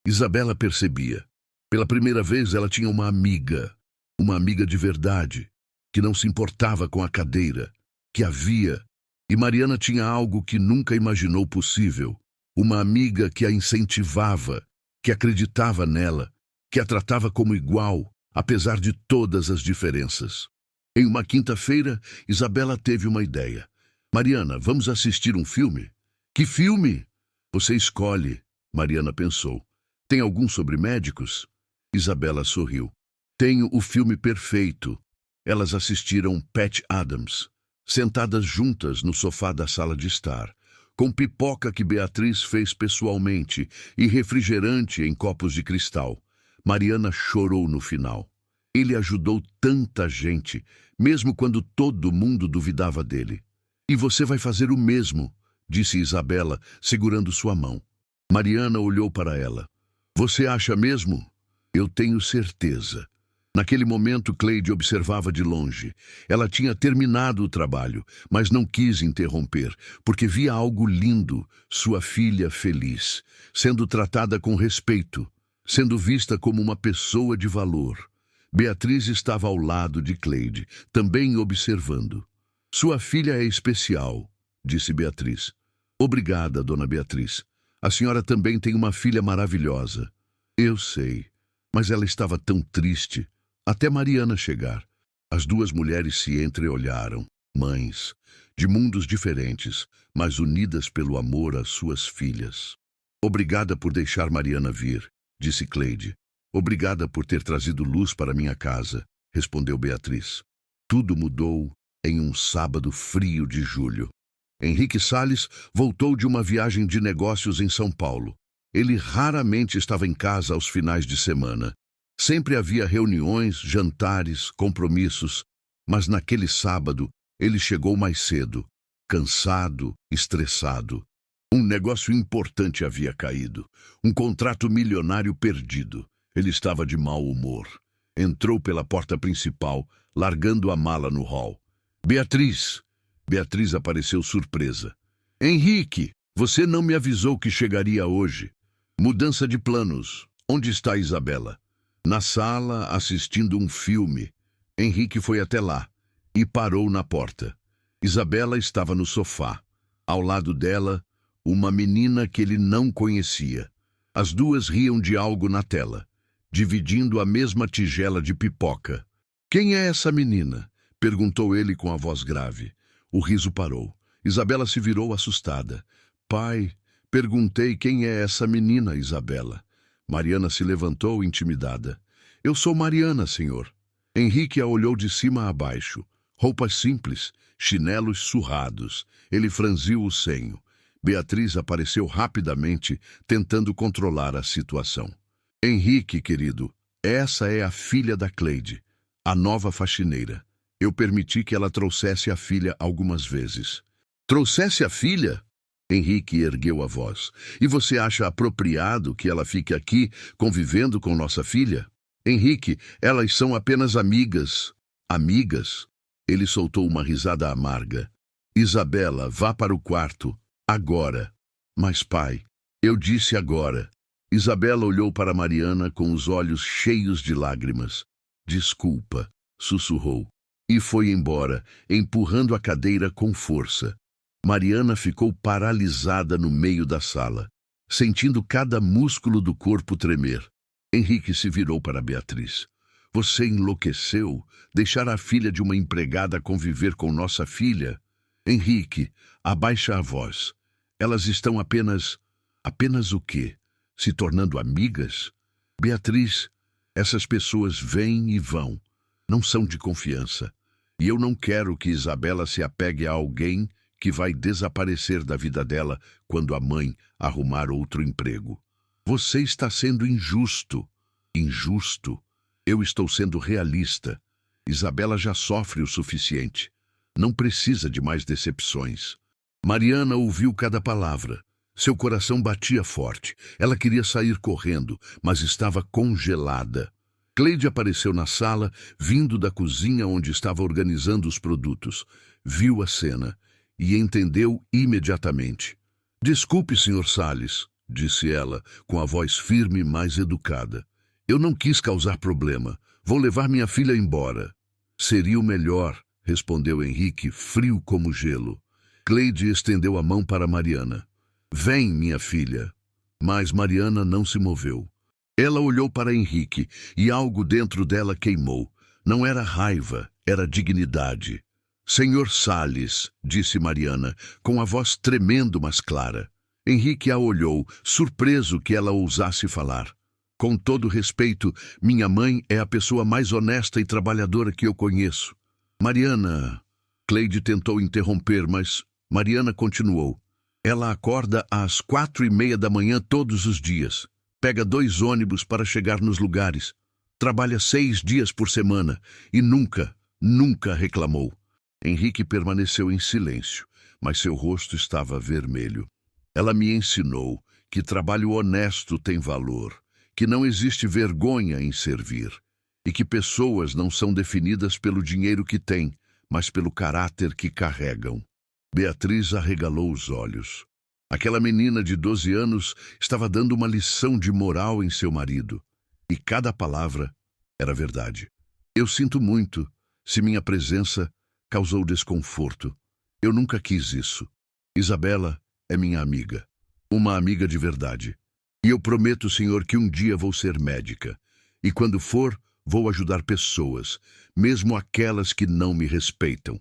Isabela percebia. Pela primeira vez ela tinha uma amiga de verdade, que não se importava com a cadeira, que havia. E Mariana tinha algo que nunca imaginou possível, uma amiga que a incentivava, que acreditava nela, que a tratava como igual, apesar de todas as diferenças. Em uma quinta-feira, Isabela teve uma ideia. Mariana, vamos assistir um filme? Que filme? Você escolhe, Mariana pensou. Tem algum sobre médicos? Isabela sorriu. Tenho o filme perfeito. Elas assistiram Patch Adams, sentadas juntas no sofá da sala de estar, com pipoca que Beatriz fez pessoalmente e refrigerante em copos de cristal. Mariana chorou no final. Ele ajudou tanta gente, mesmo quando todo mundo duvidava dele. E você vai fazer o mesmo, disse Isabela, segurando sua mão. Mariana olhou para ela. Você acha mesmo? Eu tenho certeza. Naquele momento, Cleide observava de longe. Ela tinha terminado o trabalho, mas não quis interromper, porque via algo lindo, sua filha feliz, sendo tratada com respeito, sendo vista como uma pessoa de valor. Beatriz estava ao lado de Cleide, também observando. Sua filha é especial, disse Beatriz. Obrigada, dona Beatriz. A senhora também tem uma filha maravilhosa. Eu sei, mas ela estava tão triste, até Mariana chegar. As duas mulheres se entreolharam, mães, de mundos diferentes, mas unidas pelo amor às suas filhas. Obrigada por deixar Mariana vir, disse Cleide. Obrigada por ter trazido luz para minha casa, respondeu Beatriz. Tudo mudou em um sábado frio de julho. Henrique Salles voltou de uma viagem de negócios em São Paulo. Ele raramente estava em casa aos finais de semana. Sempre havia reuniões, jantares, compromissos, mas naquele sábado ele chegou mais cedo, cansado, estressado. Um negócio importante havia caído, um contrato milionário perdido. Ele estava de mau humor. Entrou pela porta principal, largando a mala no hall. Beatriz! Beatriz apareceu surpresa. Henrique, você não me avisou que chegaria hoje. Mudança de planos. Onde está Isabela? Na sala, assistindo um filme. Henrique foi até lá e parou na porta. Isabela estava no sofá. Ao lado dela, uma menina que ele não conhecia. As duas riam de algo na tela, dividindo a mesma tigela de pipoca. Quem é essa menina? Perguntou ele com a voz grave. O riso parou. Isabela se virou assustada. Pai, perguntei quem é essa menina, Isabela. Mariana se levantou intimidada. Eu sou Mariana, senhor. Henrique a olhou de cima a baixo. Roupas simples, chinelos surrados. Ele franziu o senho. Beatriz apareceu rapidamente, tentando controlar a situação. Henrique, querido, essa é a filha da Cleide, a nova faxineira. Eu permiti que ela trouxesse a filha algumas vezes. Trouxesse a filha? Henrique ergueu a voz. E você acha apropriado que ela fique aqui, convivendo com nossa filha? Henrique, elas são apenas amigas. Amigas? Ele soltou uma risada amarga. Isabela, vá para o quarto. Agora. Mas, pai, eu disse agora. Isabela olhou para Mariana com os olhos cheios de lágrimas. Desculpa, sussurrou. E foi embora, empurrando a cadeira com força. Mariana ficou paralisada no meio da sala, sentindo cada músculo do corpo tremer. Henrique se virou para Beatriz. Você enlouqueceu? Deixar a filha de uma empregada conviver com nossa filha? Henrique, abaixa a voz. Elas estão apenas... Apenas o quê? Se tornando amigas? Beatriz, essas pessoas vêm e vão. Não são de confiança. E eu não quero que Isabela se apegue a alguém que vai desaparecer da vida dela quando a mãe arrumar outro emprego. Você está sendo injusto. Injusto? Eu estou sendo realista. Isabela já sofre o suficiente. Não precisa de mais decepções. Mariana ouviu cada palavra. Seu coração batia forte. Ela queria sair correndo, mas estava congelada. Cleide apareceu na sala, vindo da cozinha onde estava organizando os produtos. Viu a cena e entendeu imediatamente. Desculpe, Sr. Salles, disse ela, com a voz firme e mais educada. Eu não quis causar problema. Vou levar minha filha embora. Seria o melhor, respondeu Henrique, frio como gelo. Cleide estendeu a mão para Mariana. Vem, minha filha. Mas Mariana não se moveu. Ela olhou para Henrique e algo dentro dela queimou. Não era raiva, era dignidade. Senhor Salles, disse Mariana, com a voz tremendo, mas clara. Henrique a olhou, surpreso que ela ousasse falar. Com todo respeito, minha mãe é a pessoa mais honesta e trabalhadora que eu conheço. Mariana... Cleide tentou interromper, mas Mariana continuou. Ela acorda às 4:30 da manhã todos os dias. Pega 2 ônibus para chegar nos lugares. Trabalha 6 dias por semana e nunca reclamou. Henrique permaneceu em silêncio, mas seu rosto estava vermelho. Ela me ensinou que trabalho honesto tem valor, que não existe vergonha em servir e que pessoas não são definidas pelo dinheiro que têm, mas pelo caráter que carregam. Beatriz arregalou os olhos. Aquela menina de 12 anos estava dando uma lição de moral em seu marido. E cada palavra era verdade. Eu sinto muito se minha presença causou desconforto. Eu nunca quis isso. Isabela é minha amiga. Uma amiga de verdade. E eu prometo, senhor, que um dia vou ser médica. E quando for, vou ajudar pessoas, mesmo aquelas que não me respeitam.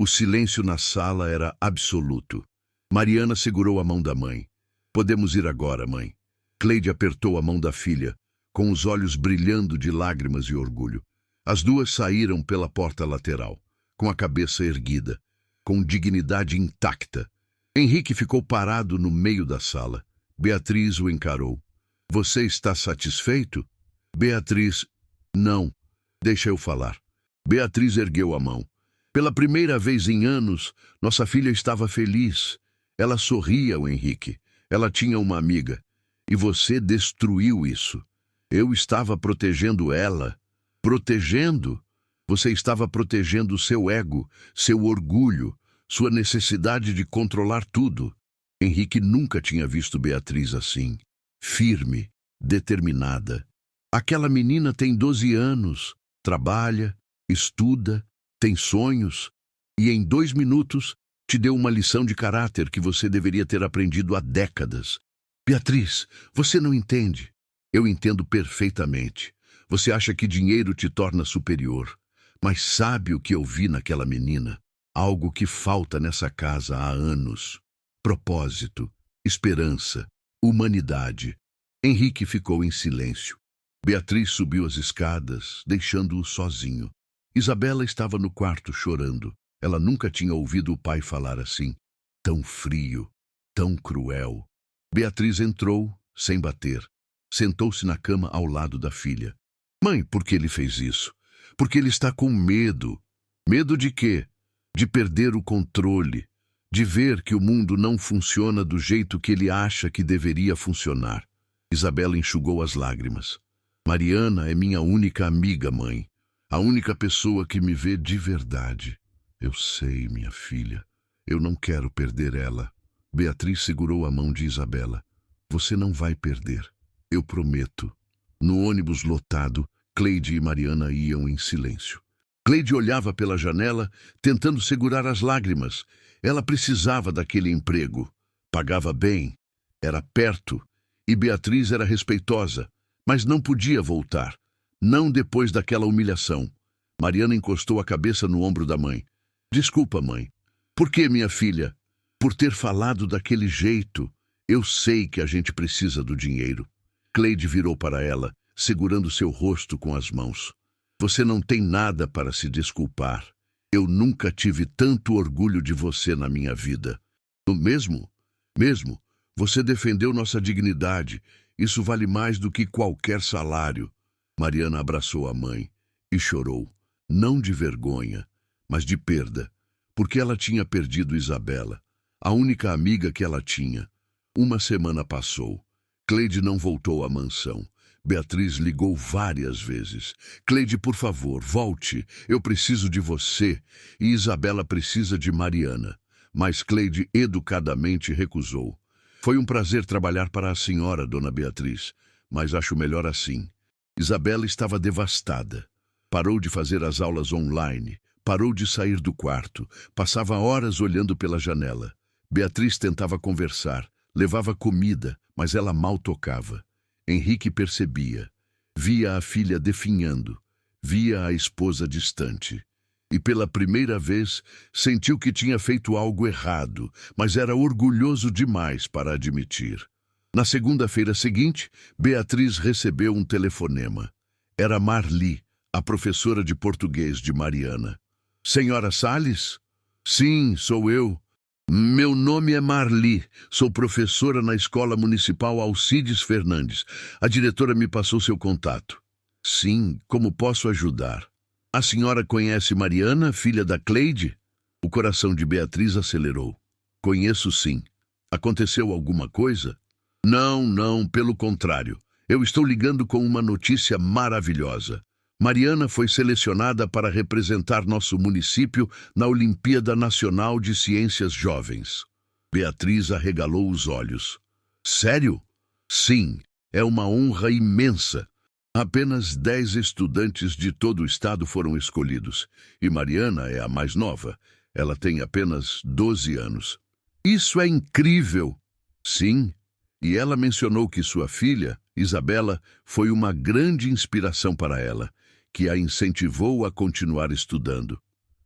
O silêncio na sala era absoluto. Mariana segurou a mão da mãe. Podemos ir agora, mãe. Cleide apertou a mão da filha, com os olhos brilhando de lágrimas e orgulho. As duas saíram pela porta lateral, com a cabeça erguida, com dignidade intacta. Henrique ficou parado no meio da sala. Beatriz o encarou. Você está satisfeito? Beatriz, não. Deixa eu falar. Beatriz ergueu a mão. Pela primeira vez em anos, nossa filha estava feliz. Ela sorria ao Henrique. Ela tinha uma amiga. E você destruiu isso. Eu estava protegendo ela. Protegendo? Você estava protegendo seu ego, seu orgulho, sua necessidade de controlar tudo. Henrique nunca tinha visto Beatriz assim. Firme, determinada. Aquela menina tem 12 anos, trabalha, estuda, tem sonhos, e em 2 minutos te deu uma lição de caráter que você deveria ter aprendido há décadas. Beatriz, você não entende. Eu entendo perfeitamente. Você acha que dinheiro te torna superior. Mas sabe o que eu vi naquela menina? Algo que falta nessa casa há anos. Propósito, esperança, humanidade. Henrique ficou em silêncio. Beatriz subiu as escadas, deixando-o sozinho. Isabela estava no quarto chorando. Ela nunca tinha ouvido o pai falar assim. Tão frio, tão cruel. Beatriz entrou, sem bater. Sentou-se na cama ao lado da filha. Mãe, por que ele fez isso? Porque ele está com medo. Medo de quê? De perder o controle. De ver que o mundo não funciona do jeito que ele acha que deveria funcionar. Isabela enxugou as lágrimas. Mariana é minha única amiga, mãe. A única pessoa que me vê de verdade. Eu sei, minha filha. Eu não quero perder ela. Beatriz segurou a mão de Isabela. Você não vai perder. Eu prometo. No ônibus lotado, Cleide e Mariana iam em silêncio. Cleide olhava pela janela, tentando segurar as lágrimas. Ela precisava daquele emprego. Pagava bem. Era perto. E Beatriz era respeitosa. Mas não podia voltar. Não depois daquela humilhação. Mariana encostou a cabeça no ombro da mãe. Desculpa, mãe. Por que, minha filha? Por ter falado daquele jeito. Eu sei que a gente precisa do dinheiro. Cleide virou para ela, segurando seu rosto com as mãos. Você não tem nada para se desculpar. Eu nunca tive tanto orgulho de você na minha vida. Mesmo, você defendeu nossa dignidade. Isso vale mais do que qualquer salário. Mariana abraçou a mãe e chorou, não de vergonha, mas de perda, porque ela tinha perdido Isabela, a única amiga que ela tinha. Uma semana passou. Cleide não voltou à mansão. Beatriz ligou várias vezes. Cleide, por favor, volte. Eu preciso de você. E Isabela precisa de Mariana. Mas Cleide educadamente recusou. Foi um prazer trabalhar para a senhora, dona Beatriz, mas acho melhor assim. Isabela estava devastada. Parou de fazer as aulas online. Parou de sair do quarto. Passava horas olhando pela janela. Beatriz tentava conversar. Levava comida, mas ela mal tocava. Henrique percebia. Via a filha definhando. Via a esposa distante. E pela primeira vez sentiu que tinha feito algo errado, mas era orgulhoso demais para admitir. Na segunda-feira seguinte, Beatriz recebeu um telefonema. Era Marli, a professora de português de Mariana. Senhora Salles? Sim, sou eu. Meu nome é Marli, sou professora na Escola Municipal Alcides Fernandes. A diretora me passou seu contato. Sim, como posso ajudar? A senhora conhece Mariana, filha da Cleide? O coração de Beatriz acelerou. Conheço sim. Aconteceu alguma coisa? Não, não, pelo contrário. Eu estou ligando com uma notícia maravilhosa. Mariana foi selecionada para representar nosso município na Olimpíada Nacional de Ciências Jovens. Beatriz arregalou os olhos. Sério? Sim, é uma honra imensa. Apenas 10 estudantes de todo o estado foram escolhidos, e Mariana é a mais nova. Ela tem apenas 12 anos. Isso é incrível! Sim, e ela mencionou que sua filha, Isabela, foi uma grande inspiração para ela, que a incentivou a continuar estudando.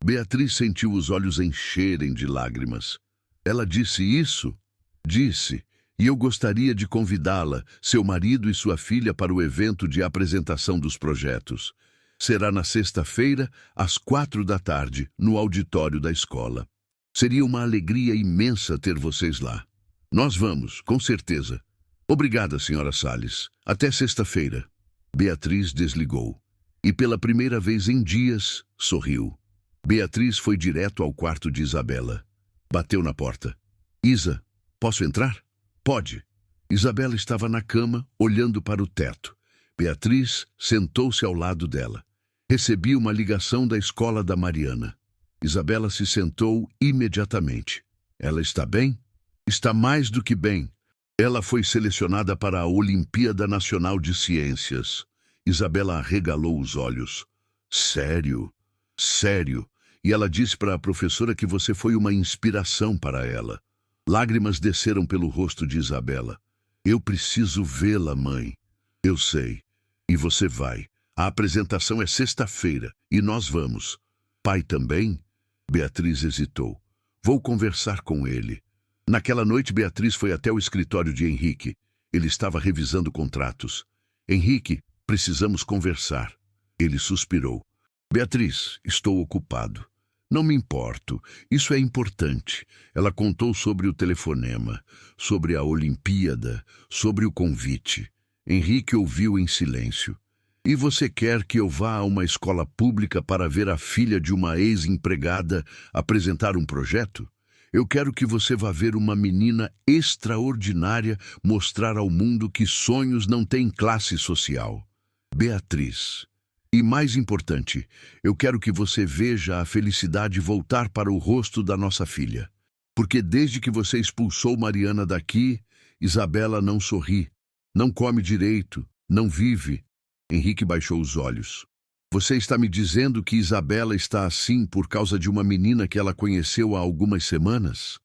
Beatriz sentiu os olhos encherem de lágrimas. Ela disse isso? Disse. E eu gostaria de convidá-la, seu marido e sua filha para o evento de apresentação dos projetos. Será na sexta-feira, às 4 da tarde, no auditório da escola. Seria uma alegria imensa ter vocês lá. Nós vamos, com certeza. Obrigada, senhora Salles. Até sexta-feira. Beatriz desligou. E pela primeira vez em dias, sorriu. Beatriz foi direto ao quarto de Isabela. Bateu na porta. Isa, posso entrar? Pode. Isabela estava na cama, olhando para o teto. Beatriz sentou-se ao lado dela. Recebi uma ligação da escola da Mariana. Isabela se sentou imediatamente. Ela está bem? Está mais do que bem. Ela foi selecionada para a Olimpíada Nacional de Ciências. Isabela arregalou os olhos. Sério? Sério? E ela disse para a professora que você foi uma inspiração para ela. Lágrimas desceram pelo rosto de Isabela. Eu preciso vê-la, mãe. Eu sei. E você vai. A apresentação é sexta-feira e nós vamos. Pai também? Beatriz hesitou. Vou conversar com ele. Naquela noite, Beatriz foi até o escritório de Henrique. Ele estava revisando contratos. Henrique, precisamos conversar. Ele suspirou. Beatriz, estou ocupado. Não me importo. Isso é importante. Ela contou sobre o telefonema, sobre a Olimpíada, sobre o convite. Henrique ouviu em silêncio. E você quer que eu vá a uma escola pública para ver a filha de uma ex-empregada apresentar um projeto? Eu quero que você vá ver uma menina extraordinária mostrar ao mundo que sonhos não têm classe social. Beatriz. E mais importante, eu quero que você veja a felicidade voltar para o rosto da nossa filha. Porque desde que você expulsou Mariana daqui, Isabela não sorri, não come direito, não vive. Henrique baixou os olhos. Você está me dizendo que Isabela está assim por causa de uma menina que ela conheceu há algumas semanas?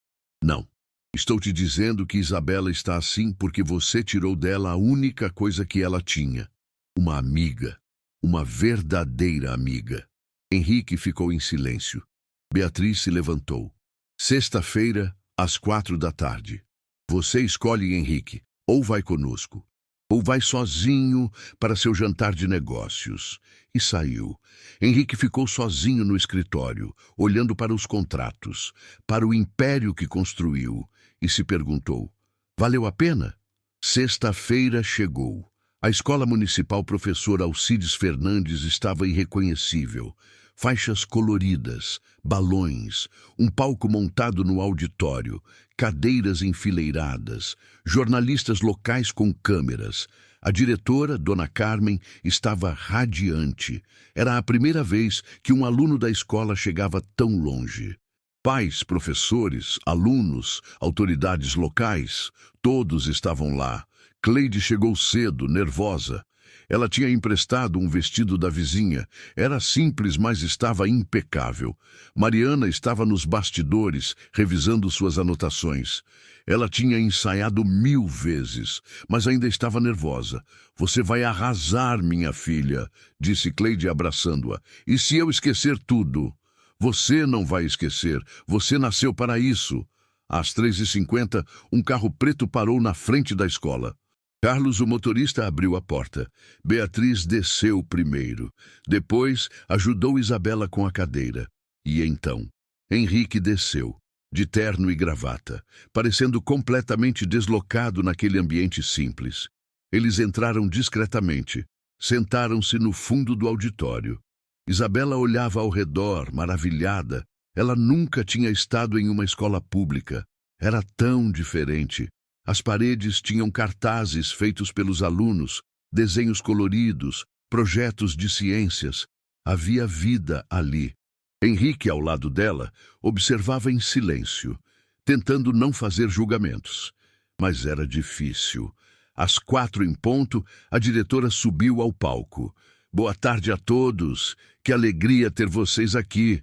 Não. Estou te dizendo que Isabela está assim porque você tirou dela a única coisa que ela tinha. Uma amiga. Uma verdadeira amiga. Henrique ficou em silêncio. Beatriz se levantou. Sexta-feira, às 4 da tarde. Você escolhe, Henrique. Ou vai conosco, ou vai sozinho para seu jantar de negócios. E saiu. Henrique ficou sozinho no escritório, olhando para os contratos, para o império que construiu, e se perguntou: valeu a pena? Sexta-feira chegou. A escola municipal Professor Alcides Fernandes estava irreconhecível. Faixas coloridas, balões, um palco montado no auditório, cadeiras enfileiradas, jornalistas locais com câmeras. A diretora, Dona Carmen, estava radiante. Era a primeira vez que um aluno da escola chegava tão longe. Pais, professores, alunos, autoridades locais, todos estavam lá. Cleide chegou cedo, nervosa. Ela tinha emprestado um vestido da vizinha. Era simples, mas estava impecável. Mariana estava nos bastidores, revisando suas anotações. Ela tinha ensaiado 1000 vezes, mas ainda estava nervosa. Você vai arrasar, minha filha, disse Cleide abraçando-a. E se eu esquecer tudo? Você não vai esquecer. Você nasceu para isso. Às 3h50, um carro preto parou na frente da escola. Carlos, o motorista, abriu a porta. Beatriz desceu primeiro. Depois, ajudou Isabela com a cadeira. E então, Henrique desceu, de terno e gravata, parecendo completamente deslocado naquele ambiente simples. Eles entraram discretamente. Sentaram-se no fundo do auditório. Isabela olhava ao redor, maravilhada. Ela nunca tinha estado em uma escola pública. Era tão diferente. As paredes tinham cartazes feitos pelos alunos, desenhos coloridos, projetos de ciências. Havia vida ali. Henrique, ao lado dela, observava em silêncio, tentando não fazer julgamentos. Mas era difícil. Às 4 em ponto, a diretora subiu ao palco. Boa tarde a todos. Que alegria ter vocês aqui.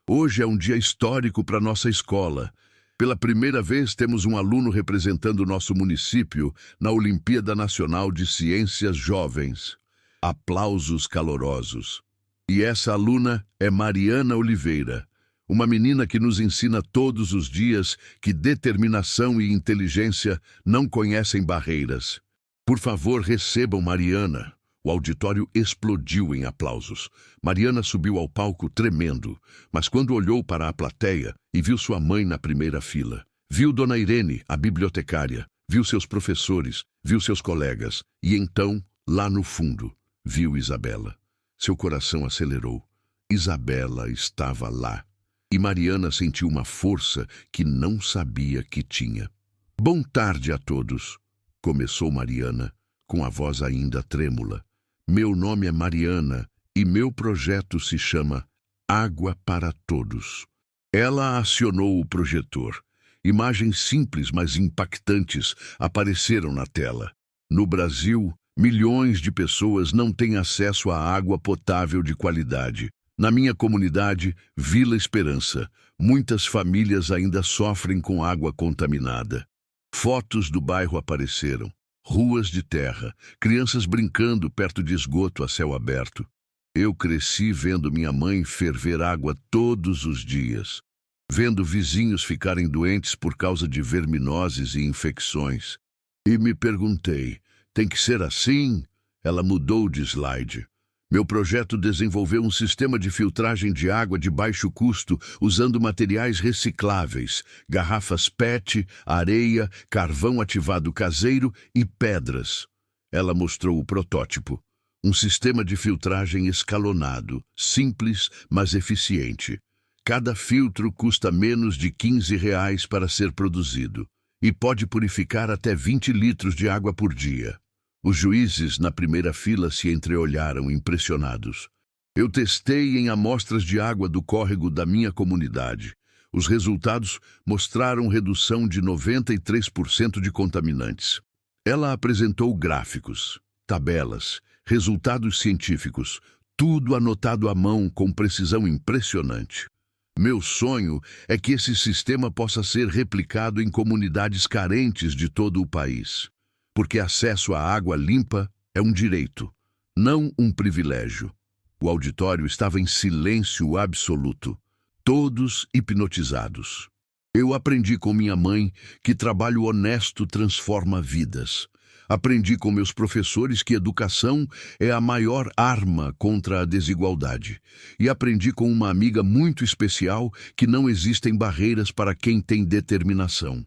Hoje é um dia histórico para nossa escola. Pela primeira vez temos um aluno representando o nosso município na Olimpíada Nacional de Ciências Jovens. Aplausos calorosos. E essa aluna é Mariana Oliveira, uma menina que nos ensina todos os dias que determinação e inteligência não conhecem barreiras. Por favor, recebam Mariana. O auditório explodiu em aplausos. Mariana subiu ao palco tremendo, mas quando olhou para a plateia e viu sua mãe na primeira fila, viu Dona Irene, a bibliotecária, viu seus professores, viu seus colegas, e então, lá no fundo, viu Isabela. Seu coração acelerou. Isabela estava lá. E Mariana sentiu uma força que não sabia que tinha. Boa tarde a todos, começou Mariana, com a voz ainda trêmula. Meu nome é Mariana e meu projeto se chama Água para Todos. Ela acionou o projetor. Imagens simples, mas impactantes, apareceram na tela. No Brasil, milhões de pessoas não têm acesso à água potável de qualidade. Na minha comunidade, Vila Esperança, muitas famílias ainda sofrem com água contaminada. Fotos do bairro apareceram. Ruas de terra, crianças brincando perto de esgoto a céu aberto. Eu cresci vendo minha mãe ferver água todos os dias, vendo vizinhos ficarem doentes por causa de verminoses e infecções. E me perguntei, tem que ser assim? Ela mudou de slide. Meu projeto desenvolveu um sistema de filtragem de água de baixo custo usando materiais recicláveis, garrafas PET, areia, carvão ativado caseiro e pedras. Ela mostrou o protótipo. Um sistema de filtragem escalonado, simples, mas eficiente. Cada filtro custa menos de R$ 15 para ser produzido e pode purificar até 20 litros de água por dia. Os juízes na primeira fila se entreolharam impressionados. Eu testei em amostras de água do córrego da minha comunidade. Os resultados mostraram redução de 93% de contaminantes. Ela apresentou gráficos, tabelas, resultados científicos, tudo anotado à mão com precisão impressionante. Meu sonho é que esse sistema possa ser replicado em comunidades carentes de todo o país. Porque acesso à água limpa é um direito, não um privilégio. O auditório estava em silêncio absoluto, todos hipnotizados. Eu aprendi com minha mãe que trabalho honesto transforma vidas. Aprendi com meus professores que educação é a maior arma contra a desigualdade. E aprendi com uma amiga muito especial que não existem barreiras para quem tem determinação.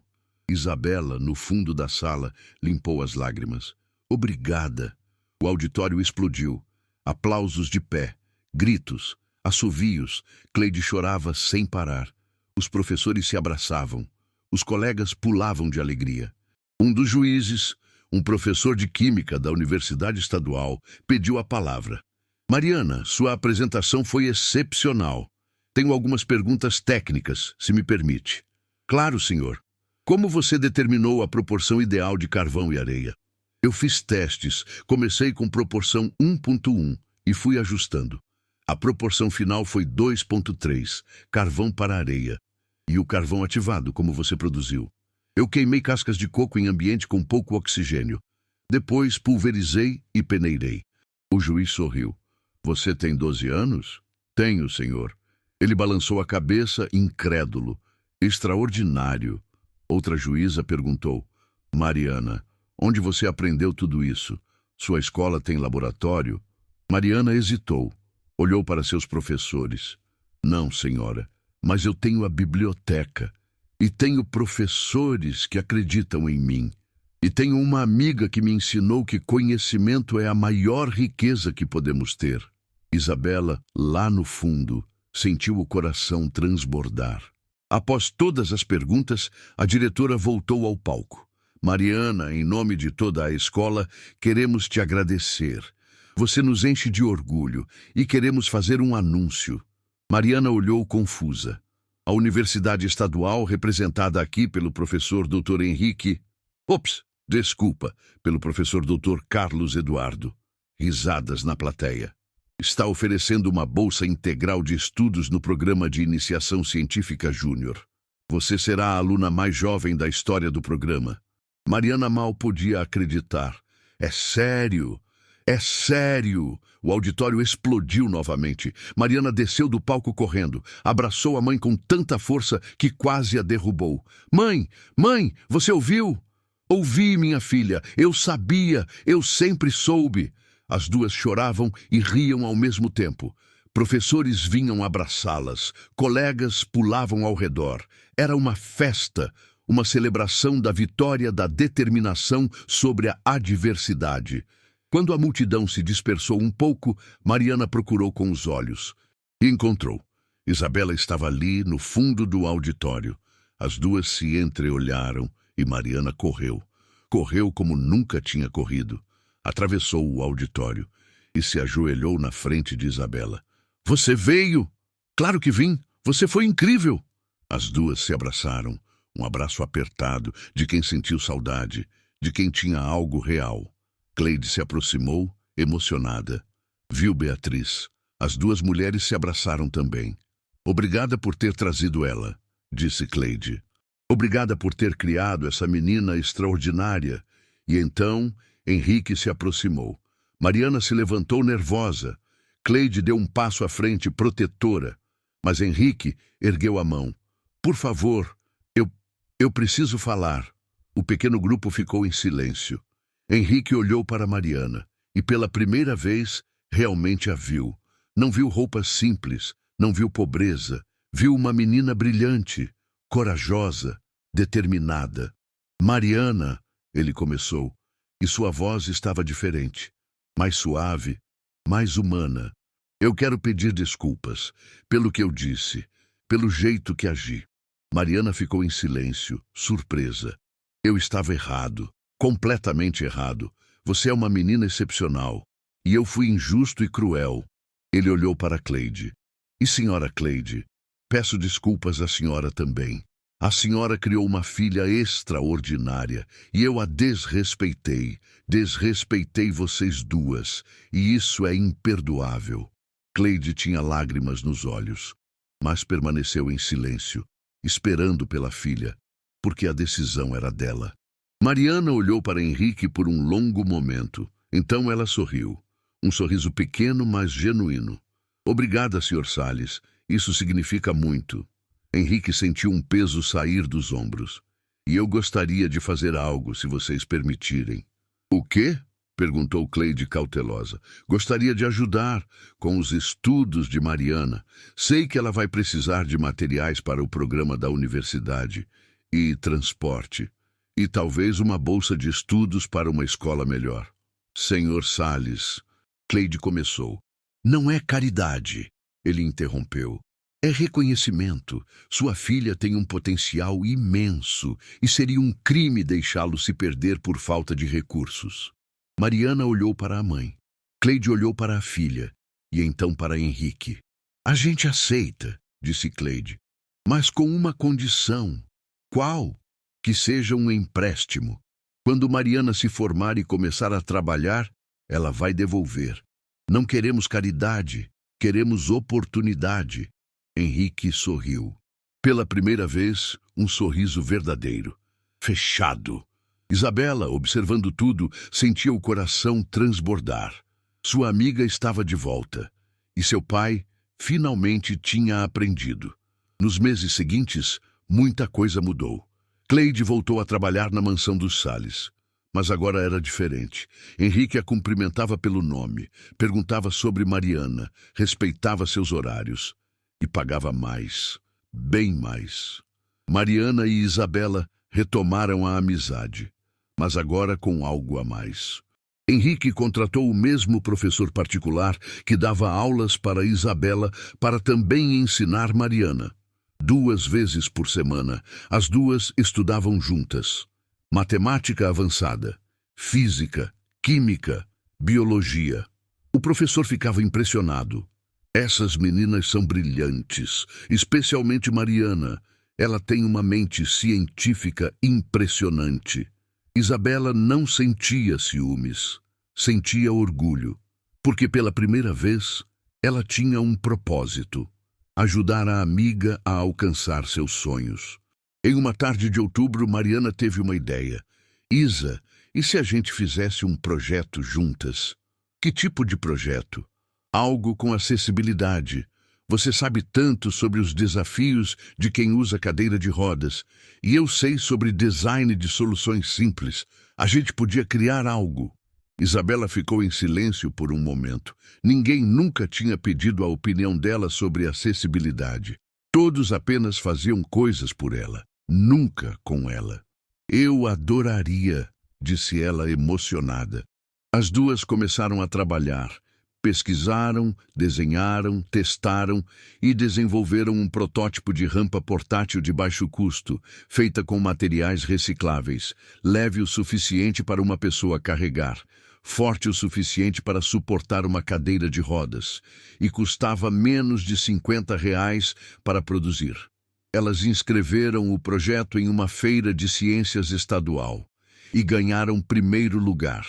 Isabela, no fundo da sala, limpou as lágrimas. Obrigada. O auditório explodiu. Aplausos de pé, gritos, assovios. Cleide chorava sem parar. Os professores se abraçavam. Os colegas pulavam de alegria. Um dos juízes, um professor de química da Universidade Estadual, pediu a palavra. Mariana, sua apresentação foi excepcional. Tenho algumas perguntas técnicas, se me permite. Claro, senhor. Como você determinou a proporção ideal de carvão e areia? Eu fiz testes, comecei com proporção 1.1 e fui ajustando. A proporção final foi 2.3, carvão para areia. E o carvão ativado, como você produziu. Eu queimei cascas de coco em ambiente com pouco oxigênio. Depois pulverizei e peneirei. O juiz sorriu. Você tem 12 anos? Tenho, senhor. Ele balançou a cabeça, incrédulo. Extraordinário. Outra juíza perguntou, Mariana, onde você aprendeu tudo isso? Sua escola tem laboratório? Mariana hesitou, olhou para seus professores. Não, senhora, mas eu tenho a biblioteca e tenho professores que acreditam em mim. E tenho uma amiga que me ensinou que conhecimento é a maior riqueza que podemos ter. Isabela, lá no fundo, sentiu o coração transbordar. Após todas as perguntas, a diretora voltou ao palco. Mariana, em nome de toda a escola, queremos te agradecer. Você nos enche de orgulho e queremos fazer um anúncio. Mariana olhou confusa. A Universidade Estadual, representada aqui pelo professor Dr. Henrique... Desculpa, pelo professor Dr. Carlos Eduardo. Risadas na plateia. Está oferecendo uma bolsa integral de estudos no programa de iniciação científica Júnior. Você será a aluna mais jovem da história do programa. Mariana mal podia acreditar. É sério? É sério! O auditório explodiu novamente. Mariana desceu do palco correndo. Abraçou a mãe com tanta força que quase a derrubou. Mãe! Mãe! Você ouviu? Ouvi, minha filha. Eu sabia. Eu sempre soube. As duas choravam e riam ao mesmo tempo. Professores vinham abraçá-las. Colegas pulavam ao redor. Era uma festa, uma celebração da vitória da determinação sobre a adversidade. Quando a multidão se dispersou um pouco, Mariana procurou com os olhos. E encontrou. Isabela estava ali, no fundo do auditório. As duas se entreolharam e Mariana correu. Correu como nunca tinha corrido. Atravessou o auditório e se ajoelhou na frente de Isabela. Você veio? Claro que vim. Você foi incrível. As duas se abraçaram. Um abraço apertado, de quem sentiu saudade, de quem tinha algo real. Cleide se aproximou, emocionada. Viu Beatriz. As duas mulheres se abraçaram também. Obrigada por ter trazido ela, disse Cleide. Obrigada por ter criado essa menina extraordinária. E então... Henrique se aproximou. Mariana se levantou nervosa. Cleide deu um passo à frente, protetora. Mas Henrique ergueu a mão. Por favor, eu preciso falar. O pequeno grupo ficou em silêncio. Henrique olhou para Mariana e pela primeira vez realmente a viu. Não viu roupas simples, não viu pobreza. Viu uma menina brilhante, corajosa, determinada. Mariana, ele começou. E sua voz estava diferente, mais suave, mais humana. Eu quero pedir desculpas pelo que eu disse, pelo jeito que agi. Mariana ficou em silêncio, surpresa. Eu estava errado, completamente errado. Você é uma menina excepcional. E eu fui injusto e cruel. Ele olhou para Cleide. E senhora Cleide, peço desculpas à senhora também. A senhora criou uma filha extraordinária e eu a desrespeitei. Desrespeitei vocês duas e isso é imperdoável. Cleide tinha lágrimas nos olhos, mas permaneceu em silêncio, esperando pela filha, porque a decisão era dela. Mariana olhou para Henrique por um longo momento. Então ela sorriu. Um sorriso pequeno, mas genuíno. Obrigada, Sr. Salles. Isso significa muito. Henrique sentiu um peso sair dos ombros. E eu gostaria de fazer algo, se vocês permitirem. O quê? Perguntou Cleide cautelosa. Gostaria de ajudar com os estudos de Mariana. Sei que ela vai precisar de materiais para o programa da universidade e transporte. E talvez uma bolsa de estudos para uma escola melhor. Senhor Salles, Cleide começou. Não é caridade, ele interrompeu. É reconhecimento. Sua filha tem um potencial imenso e seria um crime deixá-lo se perder por falta de recursos. Mariana olhou para a mãe. Cleide olhou para a filha e então para Henrique. A gente aceita, disse Cleide, mas com uma condição. Qual? Que seja um empréstimo. Quando Mariana se formar e começar a trabalhar, ela vai devolver. Não queremos caridade, queremos oportunidade. Henrique sorriu. Pela primeira vez, um sorriso verdadeiro. Fechado. Isabela, observando tudo, sentia o coração transbordar. Sua amiga estava de volta. E seu pai, finalmente, tinha aprendido. Nos meses seguintes, muita coisa mudou. Cleide voltou a trabalhar na mansão dos Salles. Mas agora era diferente. Henrique a cumprimentava pelo nome, perguntava sobre Mariana, respeitava seus horários. E pagava mais, bem mais. Mariana e Isabela retomaram a amizade. mas agora com algo a mais. Henrique contratou o mesmo professor particular que dava aulas para Isabela para também ensinar Mariana. 2 vezes por semana, as duas estudavam juntas. Matemática avançada, física, química, biologia. O professor ficava impressionado. Essas meninas são brilhantes, especialmente Mariana. Ela tem uma mente científica impressionante. Isabela não sentia ciúmes, sentia orgulho, porque pela primeira vez ela tinha um propósito: ajudar a amiga a alcançar seus sonhos. Em uma tarde de outubro, Mariana teve uma ideia. Isa, e se a gente fizesse um projeto juntas? Que tipo de projeto? Algo com acessibilidade. Você sabe tanto sobre os desafios de quem usa cadeira de rodas, e eu sei sobre design de soluções simples. A gente podia criar algo. Isabela ficou em silêncio por um momento. Ninguém nunca tinha pedido a opinião dela sobre acessibilidade. Todos apenas faziam coisas por ela, nunca com ela. Eu adoraria, disse ela emocionada. As duas começaram a trabalhar. Pesquisaram, desenharam, testaram e desenvolveram um protótipo de rampa portátil de baixo custo, feita com materiais recicláveis, leve o suficiente para uma pessoa carregar, forte o suficiente para suportar uma cadeira de rodas, e custava menos de R$ 50 para produzir. Elas inscreveram o projeto em uma feira de ciências estadual e ganharam primeiro lugar.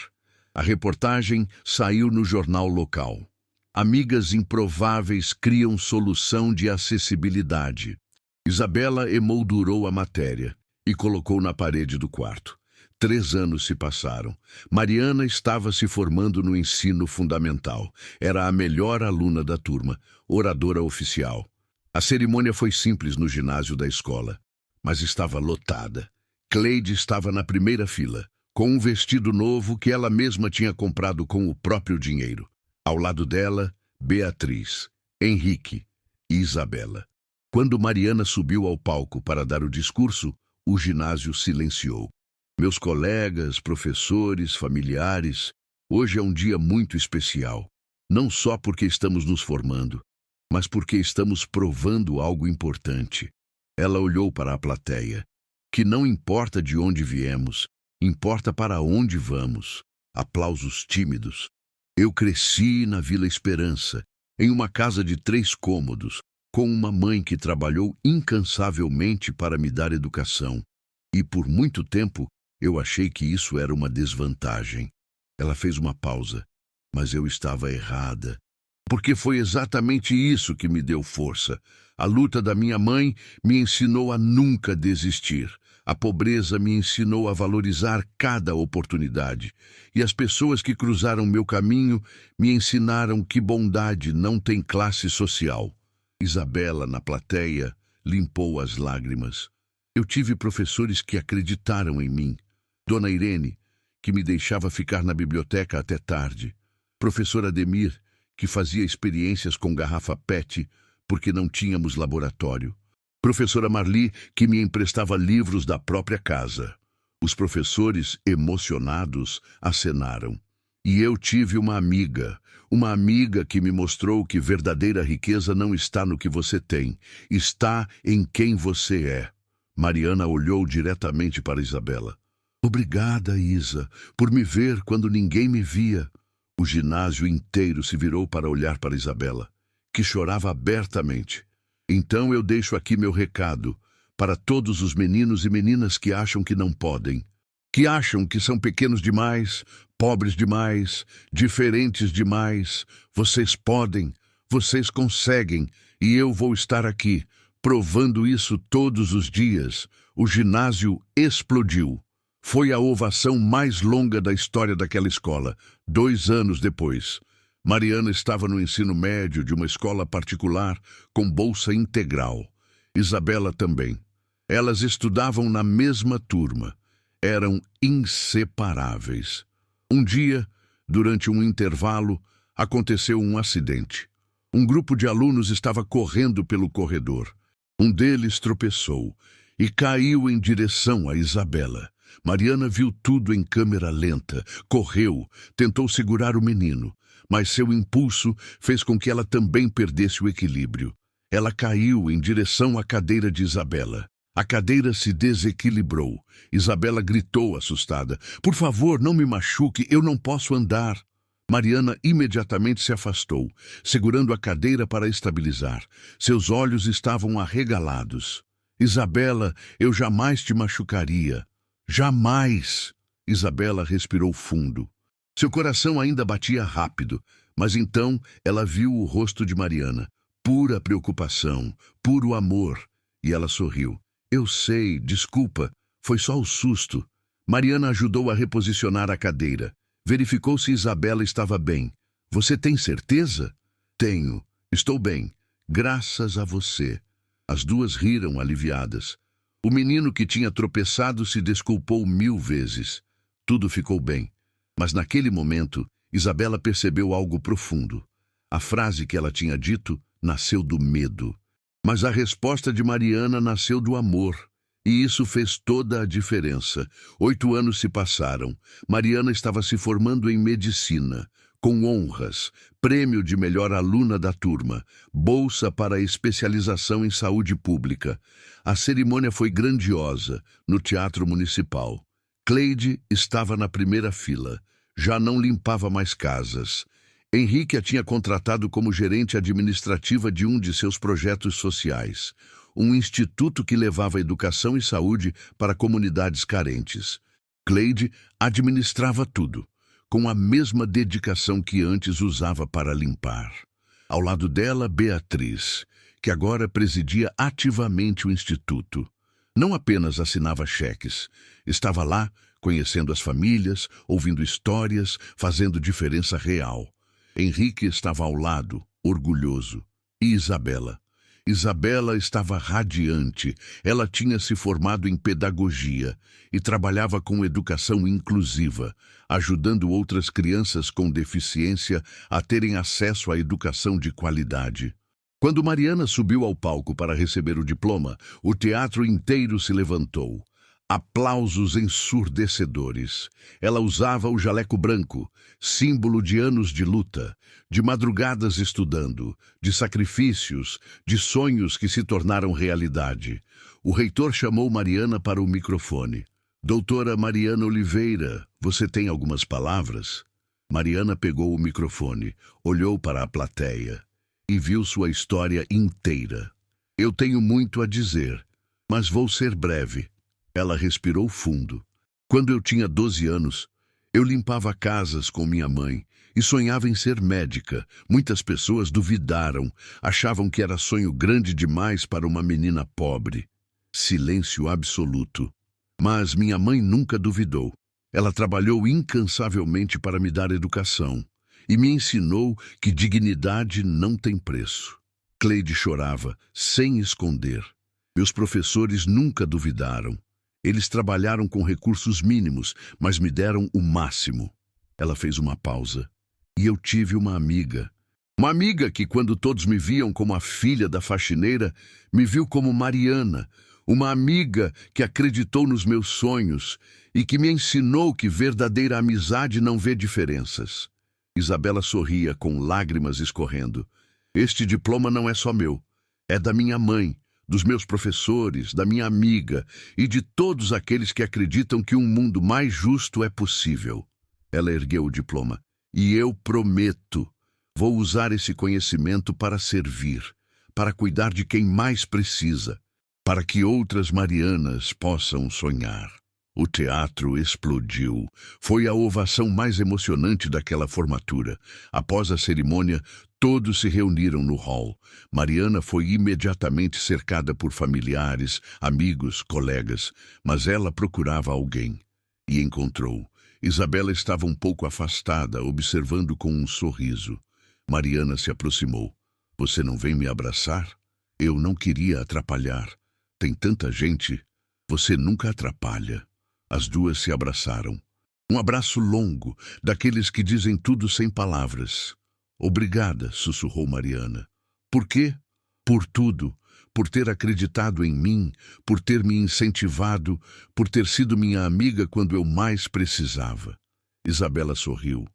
A reportagem saiu no jornal local. Amigas improváveis criam solução de acessibilidade. Isabela emoldurou a matéria e colocou na parede do quarto. 3 anos se passaram. Mariana estava se formando no ensino fundamental. Era a melhor aluna da turma, oradora oficial. A cerimônia foi simples no ginásio da escola, mas estava lotada. Cleide estava na primeira fila, com um vestido novo que ela mesma tinha comprado com o próprio dinheiro. Ao lado dela, Beatriz, Henrique e Isabela. Quando Mariana subiu ao palco para dar o discurso, o ginásio silenciou. Meus colegas, professores, familiares, hoje é um dia muito especial. Não só porque estamos nos formando, mas porque estamos provando algo importante. Ela olhou para a plateia. Que não importa de onde viemos, importa para onde vamos. Aplausos tímidos. Eu cresci na Vila Esperança, em uma casa de 3 cômodos, com uma mãe que trabalhou incansavelmente para me dar educação. E por muito tempo eu achei que isso era uma desvantagem. Ela fez uma pausa, mas eu estava errada. Porque foi exatamente isso que me deu força. A luta da minha mãe me ensinou a nunca desistir. A pobreza me ensinou a valorizar cada oportunidade. E as pessoas que cruzaram meu caminho me ensinaram que bondade não tem classe social. Isabela, na plateia, limpou as lágrimas. Eu tive professores que acreditaram em mim. Dona Irene, que me deixava ficar na biblioteca até tarde. Professor Ademir, que fazia experiências com garrafa PET porque não tínhamos laboratório. Professora Marli, que me emprestava livros da própria casa. Os professores, emocionados, acenaram. E eu tive uma amiga que me mostrou que verdadeira riqueza não está no que você tem, está em quem você é. Mariana olhou diretamente para Isabela. Obrigada, Isa, por me ver quando ninguém me via. O ginásio inteiro se virou para olhar para Isabela, que chorava abertamente. Então eu deixo aqui meu recado para todos os meninos e meninas que acham que não podem, que acham que são pequenos demais, pobres demais, diferentes demais. Vocês podem, vocês conseguem, e eu vou estar aqui, provando isso todos os dias. O ginásio explodiu. Foi a ovação mais longa da história daquela escola, 2 anos depois. Mariana estava no ensino médio de uma escola particular com bolsa integral. Isabela também. Elas estudavam na mesma turma. Eram inseparáveis. Um dia, durante um intervalo, aconteceu um acidente. Um grupo de alunos estava correndo pelo corredor. Um deles tropeçou e caiu em direção a Isabela. Mariana viu tudo em câmera lenta, correu, tentou segurar o menino, mas seu impulso fez com que ela também perdesse o equilíbrio. Ela caiu em direção à cadeira de Isabela. A cadeira se desequilibrou. Isabela gritou assustada: "Por favor, não me machuque, eu não posso andar." Mariana imediatamente se afastou, segurando a cadeira para estabilizar. Seus olhos estavam arregalados. "Isabela, eu jamais te machucaria. Jamais!" Isabela respirou fundo. Seu coração ainda batia rápido, mas então ela viu o rosto de Mariana. Pura preocupação, puro amor. E ela sorriu. "Eu sei, desculpa, foi só o susto." Mariana ajudou a reposicionar a cadeira. Verificou se Isabela estava bem. "Você tem certeza?" "Tenho. Estou bem. Graças a você." As duas riram aliviadas. O menino que tinha tropeçado se desculpou 1000 vezes. Tudo ficou bem. Mas naquele momento, Isabela percebeu algo profundo. A frase que ela tinha dito nasceu do medo. Mas a resposta de Mariana nasceu do amor. E isso fez toda a diferença. 8 anos se passaram. Mariana estava se formando em medicina, com honras, prêmio de melhor aluna da turma, bolsa para especialização em saúde pública. A cerimônia foi grandiosa, no Teatro Municipal. Cleide estava na primeira fila. Já não limpava mais casas. Henrique a tinha contratado como gerente administrativa de um de seus projetos sociais, um instituto que levava educação e saúde para comunidades carentes. Cleide administrava tudo, com a mesma dedicação que antes usava para limpar. Ao lado dela, Beatriz, que agora presidia ativamente o instituto. Não apenas assinava cheques, estava lá, conhecendo as famílias, ouvindo histórias, fazendo diferença real. Henrique estava ao lado, orgulhoso. E Isabela? Isabela estava radiante. Ela tinha se formado em pedagogia e trabalhava com educação inclusiva, ajudando outras crianças com deficiência a terem acesso à educação de qualidade. Quando Mariana subiu ao palco para receber o diploma, o teatro inteiro se levantou. Aplausos ensurdecedores. Ela usava o jaleco branco, símbolo de anos de luta, de madrugadas estudando, de sacrifícios, de sonhos que se tornaram realidade. O reitor chamou Mariana para o microfone. "Doutora Mariana Oliveira, você tem algumas palavras?" Mariana pegou o microfone, olhou para a plateia e viu sua história inteira. "Eu tenho muito a dizer, mas vou ser breve." Ela respirou fundo. "Quando eu tinha 12 anos, eu limpava casas com minha mãe e sonhava em ser médica. Muitas pessoas duvidaram, achavam que era sonho grande demais para uma menina pobre." Silêncio absoluto. Mas minha mãe nunca duvidou. Ela trabalhou incansavelmente para me dar educação e me ensinou que dignidade não tem preço. Cleide chorava, sem esconder. Meus professores nunca duvidaram. Eles trabalharam com recursos mínimos, mas me deram o máximo. Ela fez uma pausa. E eu tive uma amiga. Uma amiga que, quando todos me viam como a filha da faxineira, me viu como Mariana. Uma amiga que acreditou nos meus sonhos e que me ensinou que verdadeira amizade não vê diferenças. Isabela sorria com lágrimas escorrendo. "Este diploma não é só meu. É da minha mãe, dos meus professores, da minha amiga e de todos aqueles que acreditam que um mundo mais justo é possível." Ela ergueu o diploma. "E eu prometo, vou usar esse conhecimento para servir, para cuidar de quem mais precisa, para que outras Marianas possam sonhar." O teatro explodiu. Foi a ovação mais emocionante daquela formatura. Após a cerimônia, todos se reuniram no hall. Mariana foi imediatamente cercada por familiares, amigos, colegas, mas ela procurava alguém. E encontrou. Isabela estava um pouco afastada, observando com um sorriso. Mariana se aproximou. "Você não vem me abraçar? Eu não queria atrapalhar. Tem tanta gente. Você nunca atrapalha." As duas se abraçaram. Um abraço longo, daqueles que dizem tudo sem palavras. "Obrigada", sussurrou Mariana. "Por quê?" "Por tudo. por ter acreditado em mim, por ter me incentivado, por ter sido minha amiga quando eu mais precisava. Isabela sorriu.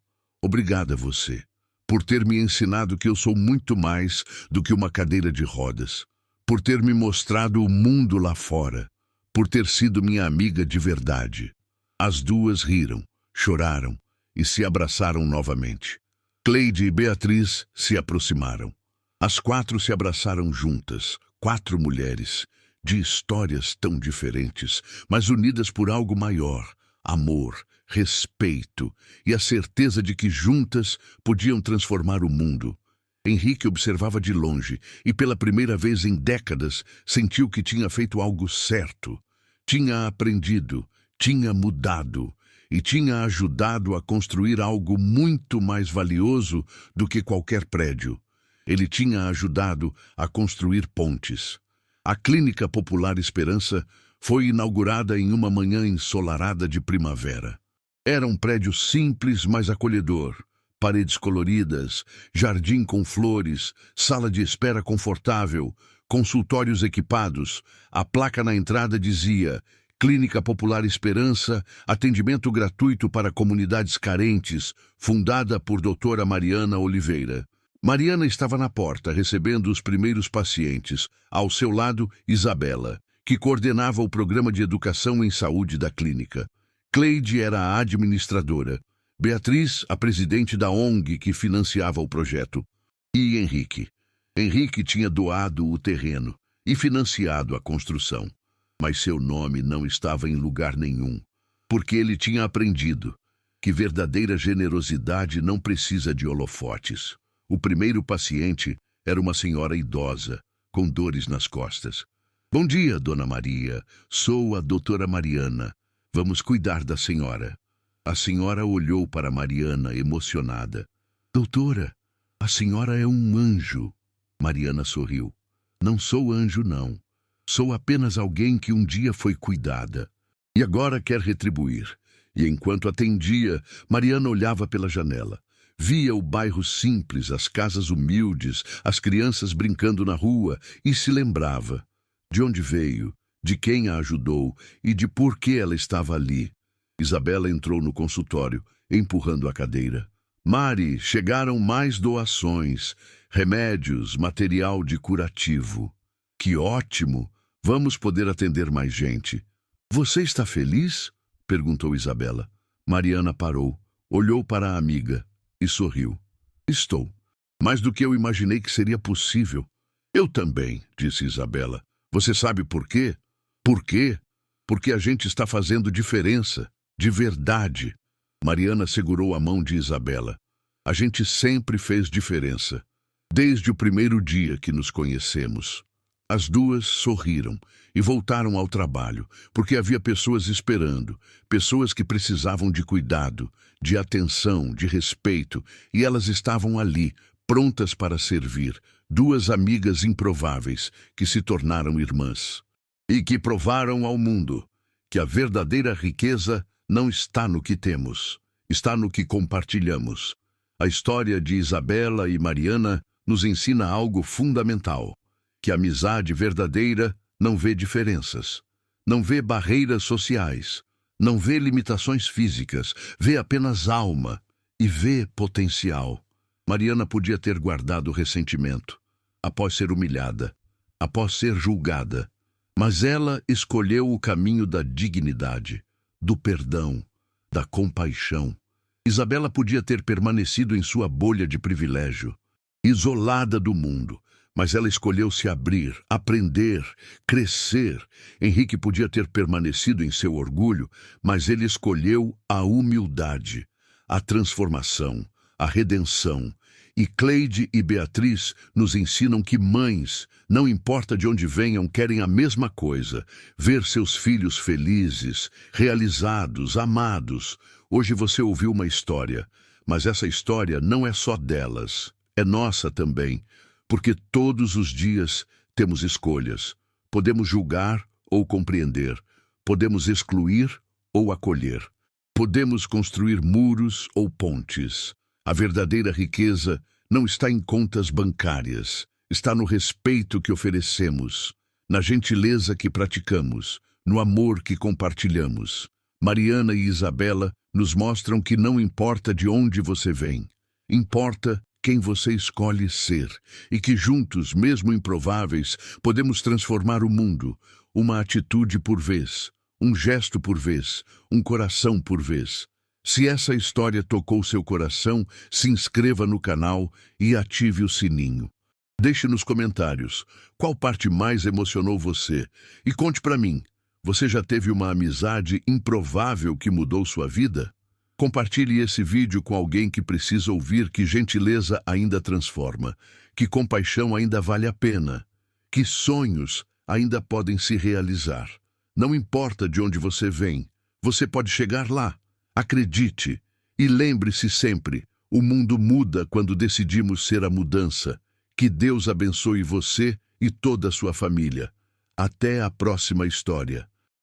Obrigada a você, por ter me ensinado que eu sou muito mais do que uma cadeira de rodas, por ter me mostrado o mundo lá fora, por ter sido minha amiga de verdade. As duas riram, choraram e se abraçaram novamente. Cleide e Beatriz se aproximaram. As quatro se abraçaram juntas, 4 mulheres, de histórias tão diferentes, mas unidas por algo maior: amor, respeito e a certeza de que juntas podiam transformar o mundo. Henrique observava de longe e, pela primeira vez em décadas, sentiu que tinha feito algo certo. Tinha aprendido, tinha mudado e tinha ajudado a construir algo muito mais valioso do que qualquer prédio. Ele tinha ajudado a construir pontes. A Clínica Popular Esperança foi inaugurada em uma manhã ensolarada de primavera. Era um prédio simples, mas acolhedor. Paredes coloridas, jardim com flores, sala de espera confortável, consultórios equipados. A placa na entrada dizia: Clínica Popular Esperança, atendimento gratuito para comunidades carentes, fundada por doutora Mariana Oliveira. Mariana estava na porta, recebendo os primeiros pacientes. Ao seu lado, Isabela, que coordenava o programa de educação em saúde da clínica. Cleide era a administradora. Beatriz, a presidente da ONG que financiava o projeto. E Henrique. Henrique tinha doado o terreno e financiado a construção. Mas seu nome não estava em lugar nenhum, porque ele tinha aprendido que verdadeira generosidade não precisa de holofotes. O primeiro paciente era uma senhora idosa, com dores nas costas. Bom dia, Dona Maria. Sou a doutora Mariana. Vamos cuidar da senhora. A senhora olhou para Mariana, emocionada. Doutora, a senhora é um anjo. Mariana sorriu. Não sou anjo, não. Sou apenas alguém que um dia foi cuidada e agora quer retribuir. E enquanto atendia, Mariana olhava pela janela. Via o bairro simples, as casas humildes, as crianças brincando na rua e se lembrava de onde veio, de quem a ajudou e de por que ela estava ali. Isabela entrou no consultório, empurrando a cadeira. Mari, chegaram mais doações, remédios, material de curativo. Que ótimo! Vamos poder atender mais gente. Você está feliz? Perguntou Isabela. Mariana parou, olhou para a amiga e sorriu. Estou. Mais do que eu imaginei que seria possível. Eu também, disse Isabela. Você sabe por quê? Por quê? Porque a gente está fazendo diferença, de verdade. Mariana segurou a mão de Isabela. A gente sempre fez diferença, desde o primeiro dia que nos conhecemos. As duas sorriram e voltaram ao trabalho, porque havia pessoas esperando, pessoas que precisavam de cuidado, de atenção, de respeito, e elas estavam ali, prontas para servir, 2 amigas improváveis que se tornaram irmãs. E que provaram ao mundo que a verdadeira riqueza não está no que temos, está no que compartilhamos. A história de Isabela e Mariana nos ensina algo fundamental: que a amizade verdadeira não vê diferenças, não vê barreiras sociais, não vê limitações físicas, vê apenas alma e vê potencial. Mariana podia ter guardado ressentimento, após ser humilhada, após ser julgada, mas ela escolheu o caminho da dignidade, do perdão, da compaixão. Isabela podia ter permanecido em sua bolha de privilégio, isolada do mundo, mas ela escolheu se abrir, aprender, crescer. Henrique podia ter permanecido em seu orgulho, mas ele escolheu a humildade, a transformação, a redenção. E Cleide e Beatriz nos ensinam que mães, não importa de onde venham, querem a mesma coisa: ver seus filhos felizes, realizados, amados. Hoje você ouviu uma história, mas essa história não é só delas, é nossa também. Porque todos os dias temos escolhas. Podemos julgar ou compreender. Podemos excluir ou acolher. Podemos construir muros ou pontes. A verdadeira riqueza não está em contas bancárias. está no respeito que oferecemos, na gentileza que praticamos, no amor que compartilhamos. Mariana e Isabela nos mostram que não importa de onde você vem, importa quem você escolhe ser, e que juntos, mesmo improváveis, podemos transformar o mundo, uma atitude por vez, um gesto por vez, um coração por vez. Se essa história tocou seu coração, se inscreva no canal e ative o sininho. Deixe nos comentários qual parte mais emocionou você e conte para mim, você já teve uma amizade improvável que mudou sua vida? Compartilhe esse vídeo com alguém que precisa ouvir que gentileza ainda transforma, que compaixão ainda vale a pena, que sonhos ainda podem se realizar. Não importa de onde você vem, você pode chegar lá. Acredite e lembre-se sempre, o mundo muda quando decidimos ser a mudança. Que Deus abençoe você e toda a sua família. Até a próxima história.